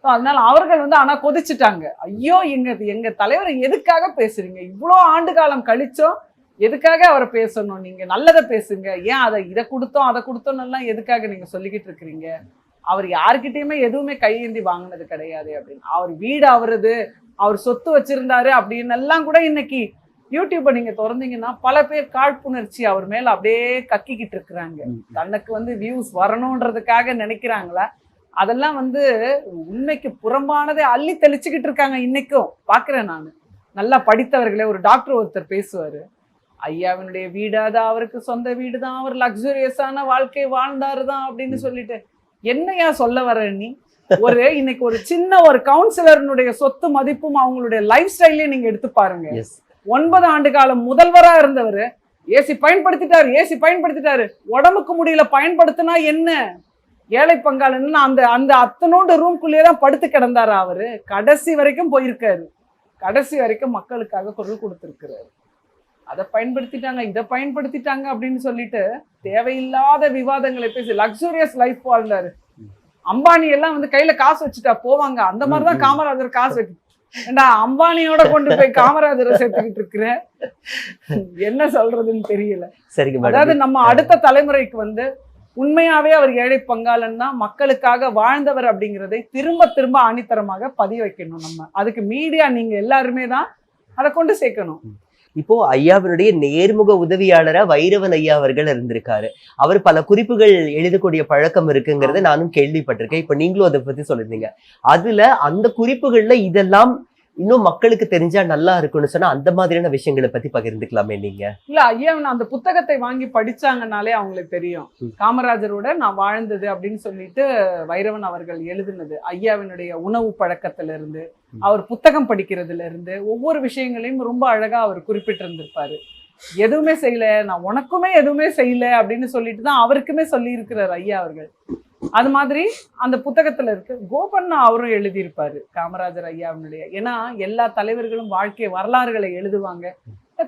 அதனால அவர்கள் வந்து ஆனா கொதிச்சுட்டாங்க. ஐயோ, எங்க தலைவரை எதுக்காக பேசுறீங்க, இவ்வளோ ஆண்டு காலம் கழிச்சோம், எதுக்காக அவரை பேசணும், நீங்க நல்லதை பேசுங்க, ஏன் இதை கொடுத்தோம் அதை கொடுத்தோம் எல்லாம் எதுக்காக நீங்க சொல்லிக்கிட்டு இருக்கிறீங்க, அவர் யாருக்கிட்டையுமே எதுவுமே கையேந்தி வாங்கினது கிடையாது அப்படின்னு. அவர் வீடு அவரது, அவர் சொத்து வச்சிருந்தாரு அப்படின்னு எல்லாம் கூட இன்னைக்கு யூடியூப்பை நீங்க திறந்தீங்கன்னா பல பேர் காழ்ப்புணர்ச்சி அவர் மேல அப்படியே கக்கிக்கிட்டு இருக்கிறாங்க. தனக்கு வந்து வியூஸ் வரணும்ன்றதுக்காக நினைக்கிறாங்களா, அதெல்லாம் வந்து உண்மைக்கு புறம்பானதை அள்ளி தெளிச்சுக்கிட்டு இருக்காங்க. இன்னைக்கும் பாக்குறேன் நான். நல்லா படித்தவர்களே, ஒரு டாக்டர் ஒருத்தர் பேசுவாரு, ஐயாவினுடைய வீடு அது அவருக்கு சொந்த வீடு தான், அவர் லக்ஸூரியஸான வாழ்க்கை வாழ்ந்தாரு தான் அப்படின்னு சொல்லிட்டு என்னையா சொல்ல வர நீ? இன்னைக்கு ஒரு சின்ன ஒரு கவுன்சிலருடைய சொத்து மதிப்பும் அவங்களுடைய லைஃப் ஸ்டைலையும் நீங்க எடுத்து பாருங்க. 9 ஆண்டு காலம் முதல்வரா இருந்தவர் ஏசி பயன்படுத்திட்டாரு, உடம்புக்கு முடியல பயன்படுத்தினா என்ன, ஏழை பங்காளன்னு அந்த அத்தனோண்டு ரூம்குள்ளேயேதான் படுத்து கிடந்தாரு. அவரு கடைசி வரைக்கும் போயிருக்காரு, கடைசி வரைக்கும் மக்களுக்காக குரல் கொடுத்திருக்கிறாரு. அதை பயன்படுத்திட்டாங்க இதை பயன்படுத்திட்டாங்க அப்படின்னு சொல்லிட்டு தேவையில்லாத விவாதங்களை பேசி லக்ஸூரியஸ் லைஃப் வாழ்ந்தாரு. அம்பானி எல்லாம் வந்து கையில காசு வச்சுட்டா போவாங்க, அந்த மாதிரிதான் காமராஜர் காசு வச்சு. ஏண்டா அம்பானியோட கொண்டு போய் காமராஜரை சேர்த்துக்கிட்டு இருக்கிற, என்ன சொல்றதுன்னு தெரியல. அதாவது நம்ம அடுத்த தலைமுறைக்கு வந்து உண்மையாவே அவர் ஏழை பங்காளன் தான், மக்களுக்காக வாழ்ந்தவர் அப்படிங்கிறதை திரும்ப திரும்ப ஆணித்தரமாக பதிய வைக்கணும். நம்ம அதுக்கு மீடியா நீங்க எல்லாருமே தான் அதை கொண்டு சேர்க்கணும். இப்போ ஐயாவினுடைய நேர்முக உதவியாளரா வைரவன் ஐயா அவர்கள் இருந்திருக்காரு. அவர் பல குறிப்புகள் எழுதக்கூடிய பழக்கம் இருக்குங்கிறத நானும் கேள்விப்பட்டிருக்கேன். இப்ப நீங்களும் அதை பத்தி சொல்லிருந்தீங்க. அதுல அந்த குறிப்புகள்ல இதெல்லாம் இன்னும் மக்களுக்கு தெரிஞ்சா நல்லா இருக்கும்னு சொன்னா அந்த மாதிரியான விஷயங்களை பத்தி பகிர்ந்துக்கலாமே நீங்க? இல்ல, ஐயா அந்த புத்தகத்தை வாங்கி படிச்சாங்கனாலே அவங்களுக்கு தெரியும். காமராஜரோட நான் வாழ்ந்தது அப்படின்னு சொல்லிட்டு வைரவன் அவர்கள் எழுதினது, ஐயாவினுடைய உணவு பழக்கத்துல இருந்து அவர் புத்தகம் படிக்கிறதுல இருந்து ஒவ்வொரு விஷயங்களையும் ரொம்ப அழகா அவர் குறிப்பிட்டிருந்திருப்பாரு. எதுவுமே செய்யல, நான் உனக்குமே எதுவுமே செய்யல அப்படின்னு சொல்லிட்டு தான் அவருக்குமே சொல்லி இருக்கிறார் ஐயா அவர்கள். அது மாதிரி அந்த புத்தகத்துல இருக்கு. கோபண்ணா அவரும் எழுதியிருப்பாரு காமராஜர் ஐயாவினுடைய. ஏன்னா எல்லா தலைவர்களும் வாழ்க்கை வரலாறுகளை எழுதுவாங்க,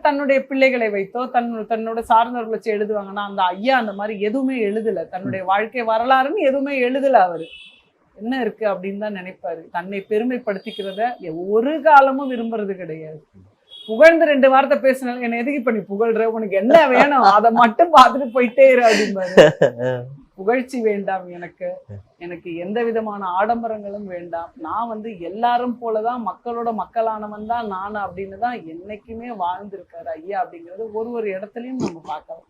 தன்னுடைய பிள்ளைகளை வைத்தோ தன்னோட சார்ந்தவர்களை வச்சு எழுதுவாங்கன்னா, அந்த ஐயா அந்த மாதிரி எதுவுமே எழுதல. தன்னுடைய வாழ்க்கை வரலாறுன்னு எதுவுமே எழுதல. அவரு என்ன இருக்கு அப்படின்னு தான் நினைப்பாரு. தன்னை பெருமைப்படுத்திக்கிறத ஒரு காலமும் விரும்புறது கிடையாது. புகழ்ந்து 2 வார்த்தை பேசினாலும் என்ன எதுக்கு பண்ணி புகழ்ற, உனக்கு என்ன வேணும் அதை மட்டும் பார்த்துட்டு போயிட்டே இரு அப்படிம்பாரு. புகழ்ச்சி வேண்டாம் எனக்கு, எனக்கு எந்த விதமான ஆடம்பரங்களும் வேண்டாம். நான் எல்லாரும் போலதான் மக்களோட மக்களானவன் தான் நான் அப்படின்னு தான் என்னைக்குமே வாழ்ந்திருக்காரு ஐயா அப்படிங்கிறது ஒரு இடத்துலயும் நம்ம பார்க்கலாம்.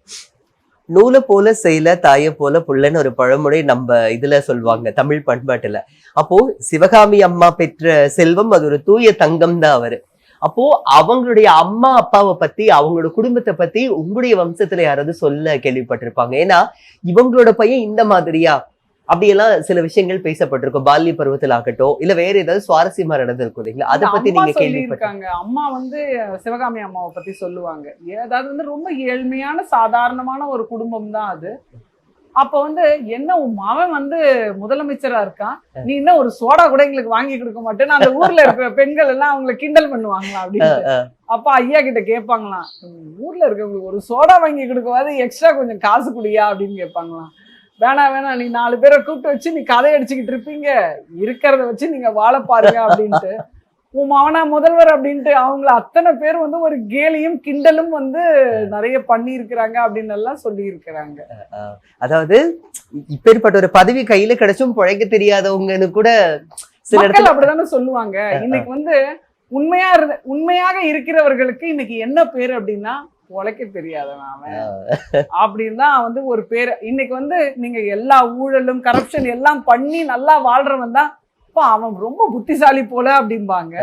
நூலை போல செய்யல தாய போல புள்ளன்னு ஒரு பழமொழி நம்ம இதுல சொல்லுவாங்க தமிழ் பண்பாட்டுல. அப்போ சிவகாமி அம்மா பெற்ற செல்வம் அது ஒரு தூய தங்கம் தான் அவரு. அப்போ அவங்களுடைய அம்மா அப்பாவை பத்தி அவங்களோட குடும்பத்தை பத்தி உங்களுடைய வம்சத்துல யாராவது சொல்ல கேள்விப்பட்டிருப்பாங்க. ஏன்னா இவங்களோட பையன் இந்த மாதிரியா அப்படியெல்லாம் சில விஷயங்கள் பேசப்பட்டிருக்கும். பால்ய பருவத்தில் ஆகட்டும், இல்ல வேற ஏதாவது சுவாரஸ்யமா நடந்திருக்கும் இல்லைங்களா? அதை பத்தி நீங்க கேள்விப்பட்டிருக்காங்க. அம்மா சிவகாமி அம்மாவை பத்தி சொல்லுவாங்க. அதாவது ரொம்ப ஏழ்மையான சாதாரணமான ஒரு குடும்பம் தான் அது. அப்ப என்ன உன் மகன் முதலமைச்சரா இருக்கான், நீ இன்னும் ஒரு சோடா கூட எங்களுக்கு வாங்கி கொடுக்க மாட்டேன்னு அந்த ஊர்ல இருக்கிற பெண்கள் எல்லாம் அவங்களை கிண்டல் பண்ணுவாங்களா அப்படின்னு. அப்ப ஐயா கிட்ட கேட்பாங்களாம், ஊர்ல இருக்கவங்களுக்கு ஒரு சோடா வாங்கி கொடுக்கவாது எக்ஸ்ட்ரா கொஞ்சம் காசு குடியா அப்படின்னு கேட்பாங்களாம். வேணாம், நீ 4 பேரை கூப்பிட்டு வச்சு நீ கதை அடிச்சுக்கிட்டு இருப்பீங்க, இருக்கிறத வச்சு நீங்க வாழ பாருங்க அப்படின்ட்டு. உன் மவனா முதல்வர் அப்படின்ட்டு அவங்கள அத்தனை பேர் ஒரு கேலியும் கிண்டலும் நிறைய பண்ணி இருக்கிறாங்க அப்படின்னு எல்லாம் சொல்லி இருக்கிறாங்க. அதாவது இப்பேற்பட்ட ஒரு பதவி கையில கிடைச்சும் பிழைக்க தெரியாதவங்கன்னு கூட சில மக்கள் அப்படிதானே சொல்லுவாங்க. இன்னைக்கு உண்மையாக இருக்கிறவர்களுக்கு இன்னைக்கு என்ன பேரு அப்படின்னா உழைக்க தெரியாதவன் அவன் அப்படின்னு தான் ஒரு பேரு. இன்னைக்கு நீங்க எல்லா ஊழலும் கரப்ஷன் எல்லாம் பண்ணி நல்லா வாழ்றவன் தான் அவன் ரொம்ப புத்திசாலி போல அப்படிம்பாங்க.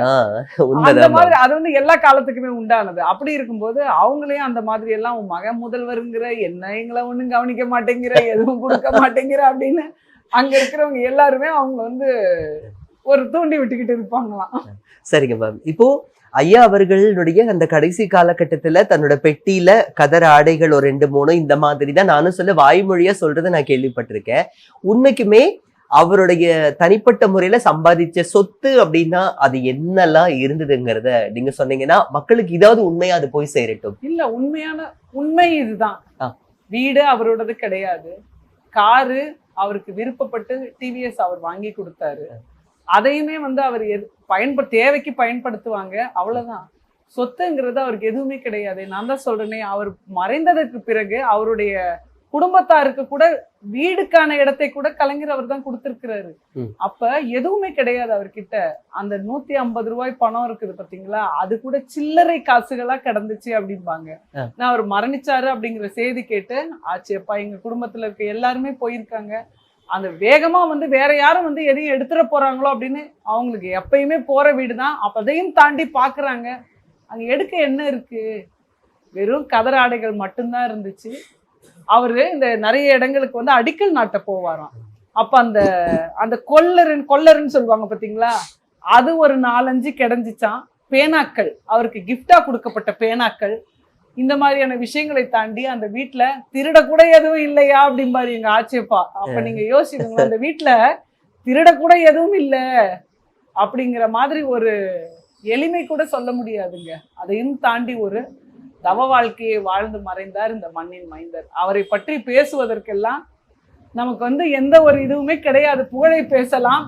அந்த மாதிரி அது எல்லா காலத்துக்குமே உண்டானது. அப்படி இருக்கும்போது அவங்களையும் அந்த மாதிரி எல்லாம் உன் மகன் முதல்வருங்கிற, என்ன எங்களை ஒண்ணும் கவனிக்க மாட்டேங்கிற, எதுவும் கொடுக்க மாட்டேங்கிற அப்படின்னு அங்க இருக்கிறவங்க எல்லாருமே அவங்க ஒரு தூண்டி விட்டுக்கிட்டு இருப்பாங்களாம். சரிங்க மேம். இப்போ ஐயா அவர்களுடைய அந்த கடைசி காலகட்டத்துல தன்னோட பெட்டியில கதர் ஆடைகள் ஒரு 2-3 இந்த மாதிரி தான் நானும் சொல்ல வாய்மொழியா சொல்றதை நான் கேள்விப்பட்டிருக்கேன். உண்மைக்குமே அவருடைய தனிப்பட்ட முறையில சம்பாதிச்ச சொத்து அப்படின்னா அது என்னெல்லாம் இருந்ததுங்கிறத நீங்க சொன்னீங்கன்னா மக்களுக்கு இதாவது உண்மையா அது போய் சேரட்டும். இல்ல, உண்மை இதுதான். வீடு அவரோடது கிடையாது, காரு அவருக்கு விருப்பப்பட்டு டிவிஎஸ் அவர் வாங்கி கொடுத்தாரு. அதையுமே அவர் தேவைக்கு பயன்படுத்துவாங்க, அவ்வளவுதான். சொத்துங்கிறது அவருக்கு எதுவுமே கிடையாது. நான் தான் சொல்றேனே, அவர் மறைந்ததற்கு பிறகு அவருடைய குடும்பத்தாருக்கு கூட வீடுக்கான இடத்தை கூட கலைஞர் அவர் தான் கொடுத்திருக்கிறாரு. அப்ப எதுவுமே கிடையாது அவர்கிட்ட. அந்த 150 ரூபாய் பணம் இருக்குது பாத்தீங்களா, அது கூட சில்லறை காசுகளா கிடந்துச்சு அப்படிம்பாங்க. நான் அவர் மரணிச்சாரு அப்படிங்கிற செய்தி கேட்டு ஆச்சேப்பா, எங்க குடும்பத்துல இருக்க எல்லாருமே போயிருக்காங்க. அந்த வேகமா வேற யாரும் எதையும் எடுத்துட போறாங்களோ அப்படின்னு அவங்களுக்கு எப்பயுமே போற வீடுதான். அதையும் தாண்டி பாக்குறாங்க, அங்க எடுக்க என்ன இருக்கு, வெறும் கதர் ஆடைகள் மட்டும்தான் இருந்துச்சு. அவரு இந்த நிறைய இடங்களுக்கு அடிக்கல் நாட்ட போவாராம். அப்ப அந்த கொல்லருன்னு சொல்லுவாங்க பாத்தீங்களா, அது ஒரு 4-5 கிடைஞ்சிச்சான். பேனாக்கள், அவருக்கு கிஃப்டா கொடுக்கப்பட்ட பேனாக்கள், இந்த மாதிரியான விஷயங்களை தாண்டி அந்த வீட்டுல திருட கூட எதுவும் இல்லையா அப்படிம்பாரு எங்க ஆட்சியப்பா. அப்ப நீங்க யோசிக்கணும், அந்த வீட்டுல திருட கூட எதுவும் இல்ல அப்படிங்கிற மாதிரி ஒரு எளிமை கூட சொல்ல முடியாதுங்க. அதையும் தாண்டி ஒரு தவ வாழ்க்கையை வாழ்ந்து மறைந்தார் இந்த மண்ணின் மைந்தர். அவரை பற்றி பேசுவதற்கெல்லாம் நமக்கு எந்த ஒரு இதுவுமே கிடையாது. புகழை பேசலாம்,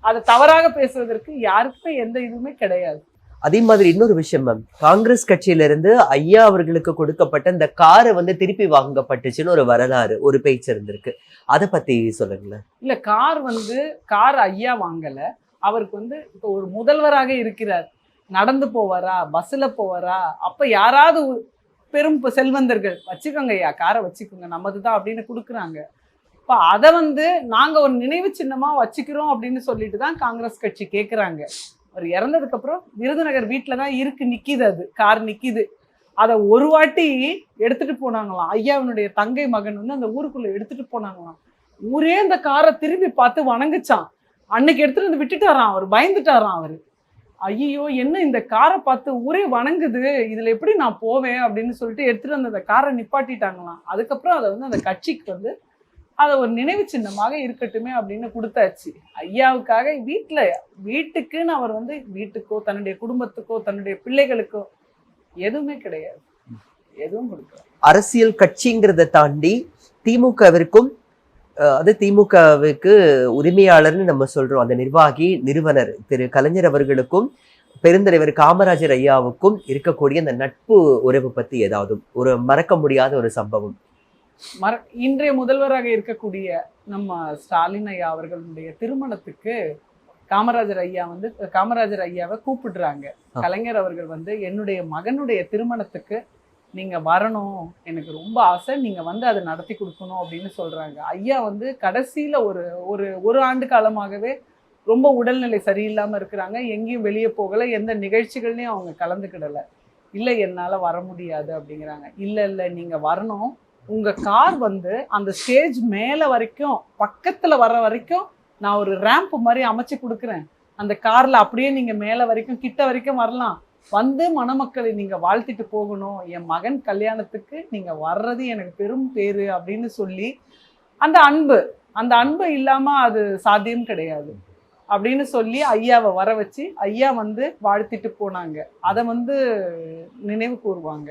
அதை தவறாக பேசுவதற்கு யாருக்குமே எந்த இதுவுமே கிடையாது. அதே மாதிரி இன்னொரு விஷயம் மேம், காங்கிரஸ் கட்சியில இருந்து ஐயா அவர்களுக்கு கொடுக்கப்பட்ட இந்த காரை வந்து திருப்பி வாங்கப்பட்டுச்சுன்னு ஒரு வரலாறு, ஒரு பேச்சு இருந்திருக்கு. அதை பத்தி சொல்லுங்களேன். இல்ல கார் ஐயா வாங்கல. அவருக்கு வந்து இப்போ ஒரு முதல்வராக இருக்கிறார். நடந்து போவாரா, பஸ்ல போவாரா, அப்ப யாராவது பெரும் செல்வந்தர்கள் வச்சுக்கோங்க ஐயா, காரை வச்சுக்கோங்க, நம்மதுதான் அப்படின்னு கொடுக்குறாங்க. இப்ப அதை வந்து நாங்க ஒரு நினைவு சின்னமா வச்சுக்கிறோம் அப்படின்னு சொல்லிட்டு தான் காங்கிரஸ் கட்சி கேட்குறாங்க. அவர் இறந்ததுக்கு அப்புறம் விருதுநகர் வீட்டில தான் நிக்குது, அது கார் நிக்குது. அதை ஒரு வாட்டி எடுத்துட்டு போனாங்களாம். ஐயாவினுடைய தங்கை மகன் வந்து அந்த ஊருக்குள்ள எடுத்துட்டு போனாங்களாம். ஊரே அந்த காரை திரும்பி பார்த்து வணங்குச்சான். அன்னைக்கு எடுத்துட்டு வந்து விட்டுட்டாராம். அவர் பயந்துட்டாராம். அவரு ஐயோ என்ன இந்த காரை பார்த்து ஊரே வணங்குது, இதுல எப்படி நான் போவேன் அப்படின்னு சொல்லிட்டு எடுத்துட்டு வந்து அந்த காரை நிப்பாட்டிட்டாங்களாம். அதுக்கப்புறம் அதை வந்து அந்த கட்சிக்கு வந்து அதை ஒரு நினைவு சின்னமாக இருக்கட்டுமே அப்படின்னு கொடுத்தாச்சு. ஐயாவுக்காக வீட்டுக்குன்னு அவர் வந்து வீட்டுக்கோ தன்னுடைய குடும்பத்துக்கோ தன்னுடைய பிள்ளைகளுக்கோ எதுவுமே கிடையாது, எதுவும் கொடுக்கல. அரசியல் கட்சிங்கிறத தாண்டி திமுகவிற்கும் திமுகவுக்கு உரிமையாளர்னு நம்ம சொல்றோம், அந்த நிர்வாகி நிறுவனர் திரு கலைஞர் அவர்களுக்கும் பெருந்தலைவர் காமராஜர் ஐயாவுக்கும் இருக்கக்கூடிய அந்த நட்பு உறவு பத்தி ஏதாவது ஒரு மறக்க முடியாத ஒரு சம்பவம்? இன்றைய முதல்வராக இருக்கக்கூடிய நம்ம ஸ்டாலின் ஐயா அவர்களுடைய திருமணத்துக்கு காமராஜர் ஐயாவை கூப்பிடுறாங்க. கலைஞர் அவர்கள் வந்து என்னுடைய மகனுடைய திருமணத்துக்கு நீங்க வரணும், எனக்கு ரொம்ப ஆசை, நீங்க வந்து அதை நடத்தி கொடுக்கணும் அப்படின்னு சொல்றாங்க. ஐயா வந்து கடைசியில ஒரு ஆண்டு காலமாகவே ரொம்ப உடல்நிலை சரியில்லாம இருக்கிறாங்க. எங்கேயும் வெளியே போகல, எந்த நிகழ்ச்சிகள்லையும் அவங்க கலந்துக்கிடல. இல்லை என்னால வர முடியாது அப்படிங்கிறாங்க. இல்லை நீங்க வரணும், உங்க கார் வந்து அந்த ஸ்டேஜ் மேல வரைக்கும் பக்கத்துல வர்ற வரைக்கும் நான் ஒரு ரேம்ப் மாதிரி அமைச்சு கொடுக்குறேன். அந்த கார்ல அப்படியே நீங்க மேல வரைக்கும் கிட்ட வரைக்கும் வரலாம், வந்து மணமக்களை நீங்க வாழ்த்திட்டு போகணும், என் மகன் கல்யாணத்துக்கு நீங்க வர்றது எனக்கு பெரும் பேரு அப்படின்னு சொல்லி அந்த அன்பு இல்லாம அது சாத்தியம் கிடையாது அப்படின்னு சொல்லி ஐயாவை வர வச்சு ஐயா வந்து வாழ்த்திட்டு போனாங்க. அதை வந்து நினைவு கூறுவாங்க.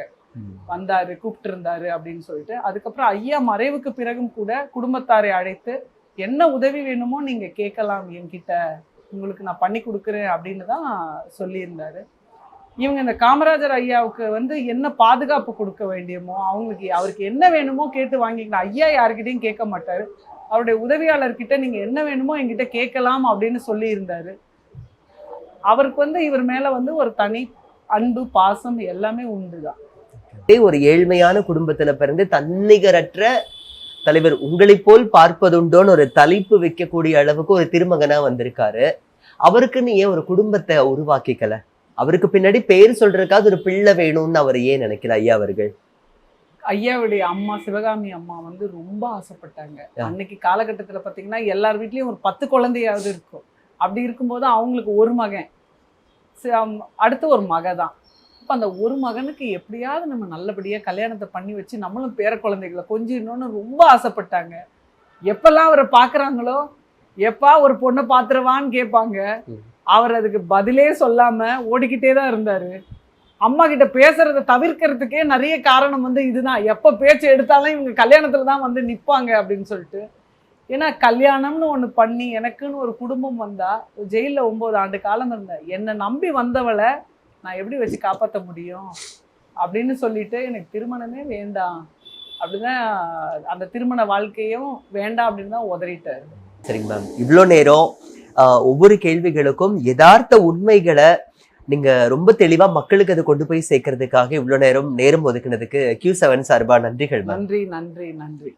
வந்தாரு, கூப்பிட்டு இருந்தாரு அப்படின்னு சொல்லிட்டு. அதுக்கப்புறம் ஐயா மறைவுக்கு பிறகும் கூட குடும்பத்தாரை அழைத்து என்ன உதவி வேணுமோ நீங்க கேட்கலாம் என்கிட்ட, உங்களுக்கு நான் பண்ணி கொடுக்குறேன் அப்படின்னு தான் சொல்லியிருந்தாரு. இவங்க இந்த காமராஜர் ஐயாவுக்கு வந்து என்ன பாதுகாப்பு கொடுக்க வேண்டியமோ அவருக்கு என்ன வேணுமோ கேட்டு வாங்கிக்கலாம். ஐயா யாருக்கிட்டையும் கேட்க மாட்டாரு. அவருடைய உதவியாளர்கிட்ட நீங்க என்ன வேணுமோ என்கிட்ட கேட்கலாம் அப்படின்னு சொல்லி இருந்தாரு. அவருக்கு வந்து இவர் மேல வந்து ஒரு தனி அன்பு பாசம் எல்லாமே உண்டுதான். ஒரு ஏழ்மையான குடும்பத்துல பிறந்து தன்னிகரற்ற தலைவர் உங்களை போல் பார்ப்பதுண்டோன்னு ஒரு தலைப்பு வைக்கக்கூடிய அளவுக்கு ஒரு திருமகனா வந்திருக்காரு. அவருக்குன்னு ஏன் ஒரு குடும்பத்தை உருவாக்கிக்கல? அவருக்கு பின்னாடி பேர் சொல்றதுக்காக ஒரு பிள்ளை வேணும்னு அவர் ஏன் நினைக்கல ஐயா அவர்கள்? ஐயாவுடைய அம்மா சிவகாமி அம்மா வந்து ரொம்ப ஆசைப்பட்டாங்க. அன்னைக்கு காலகட்டத்துல பாத்தீங்கன்னா எல்லார் வீட்லயும் ஒரு 10 குழந்தையாவது இருக்கும். அப்படி இருக்கும்போது அவங்களுக்கு ஒரு மகன், அடுத்து ஒரு மக தான். அப்ப அந்த ஒரு மகனுக்கு எப்படியாவது நம்ம நல்லபடியா கல்யாணத்தை பண்ணி வச்சு நம்மளும் பேர குழந்தைகளை கொஞ்சிடணும்னு ரொம்ப ஆசைப்பட்டாங்க. எப்பெல்லாம் அவரை பாக்குறாங்களோ எப்பா ஒரு பொண்ணை பாத்துருவான்னு கேட்பாங்க. அவர் அதுக்கு பதிலே சொல்லாம ஓடிக்கிட்டே தான் இருந்தாரு. அம்மா கிட்ட பேசுறதை தவிர்க்கிறதுக்கே நிறைய காரணம் வந்து இதுதான். எப்ப பேச்சு எடுத்தாலும் இவங்க கல்யாணத்துல தான் வந்து நிப்பாங்க அப்படின்னு சொல்லிட்டு. ஏன்னா கல்யாணம்னு ஒண்ணு பண்ணி எனக்குன்னு ஒரு குடும்பம் வந்தா, ஜெயில 9 ஆண்டு காலம் இருந்தேன், என்னை நம்பி வந்தவளை நான் எப்படி வச்சு காப்பாற்ற முடியும் அப்படின்னு சொல்லிட்டு எனக்கு திருமணமே வேண்டாம் அப்படிதான், அந்த திருமண வாழ்க்கையும் வேண்டாம் அப்படின்னு தான் உதறிட்டாரு. சரிங்க மேம், இவ்வளோ நேரம் ஒவ்வொரு கேள்விகளுக்கும் யதார்த்த உண்மைகளை நீங்க ரொம்ப தெளிவா மக்களுக்கு அதை கொண்டு போய் சேர்க்கறதுக்காக இவ்வளோ நேரம் ஒதுக்குனதுக்கு Q7 சார்பா நன்றிகள். நன்றி நன்றி நன்றி.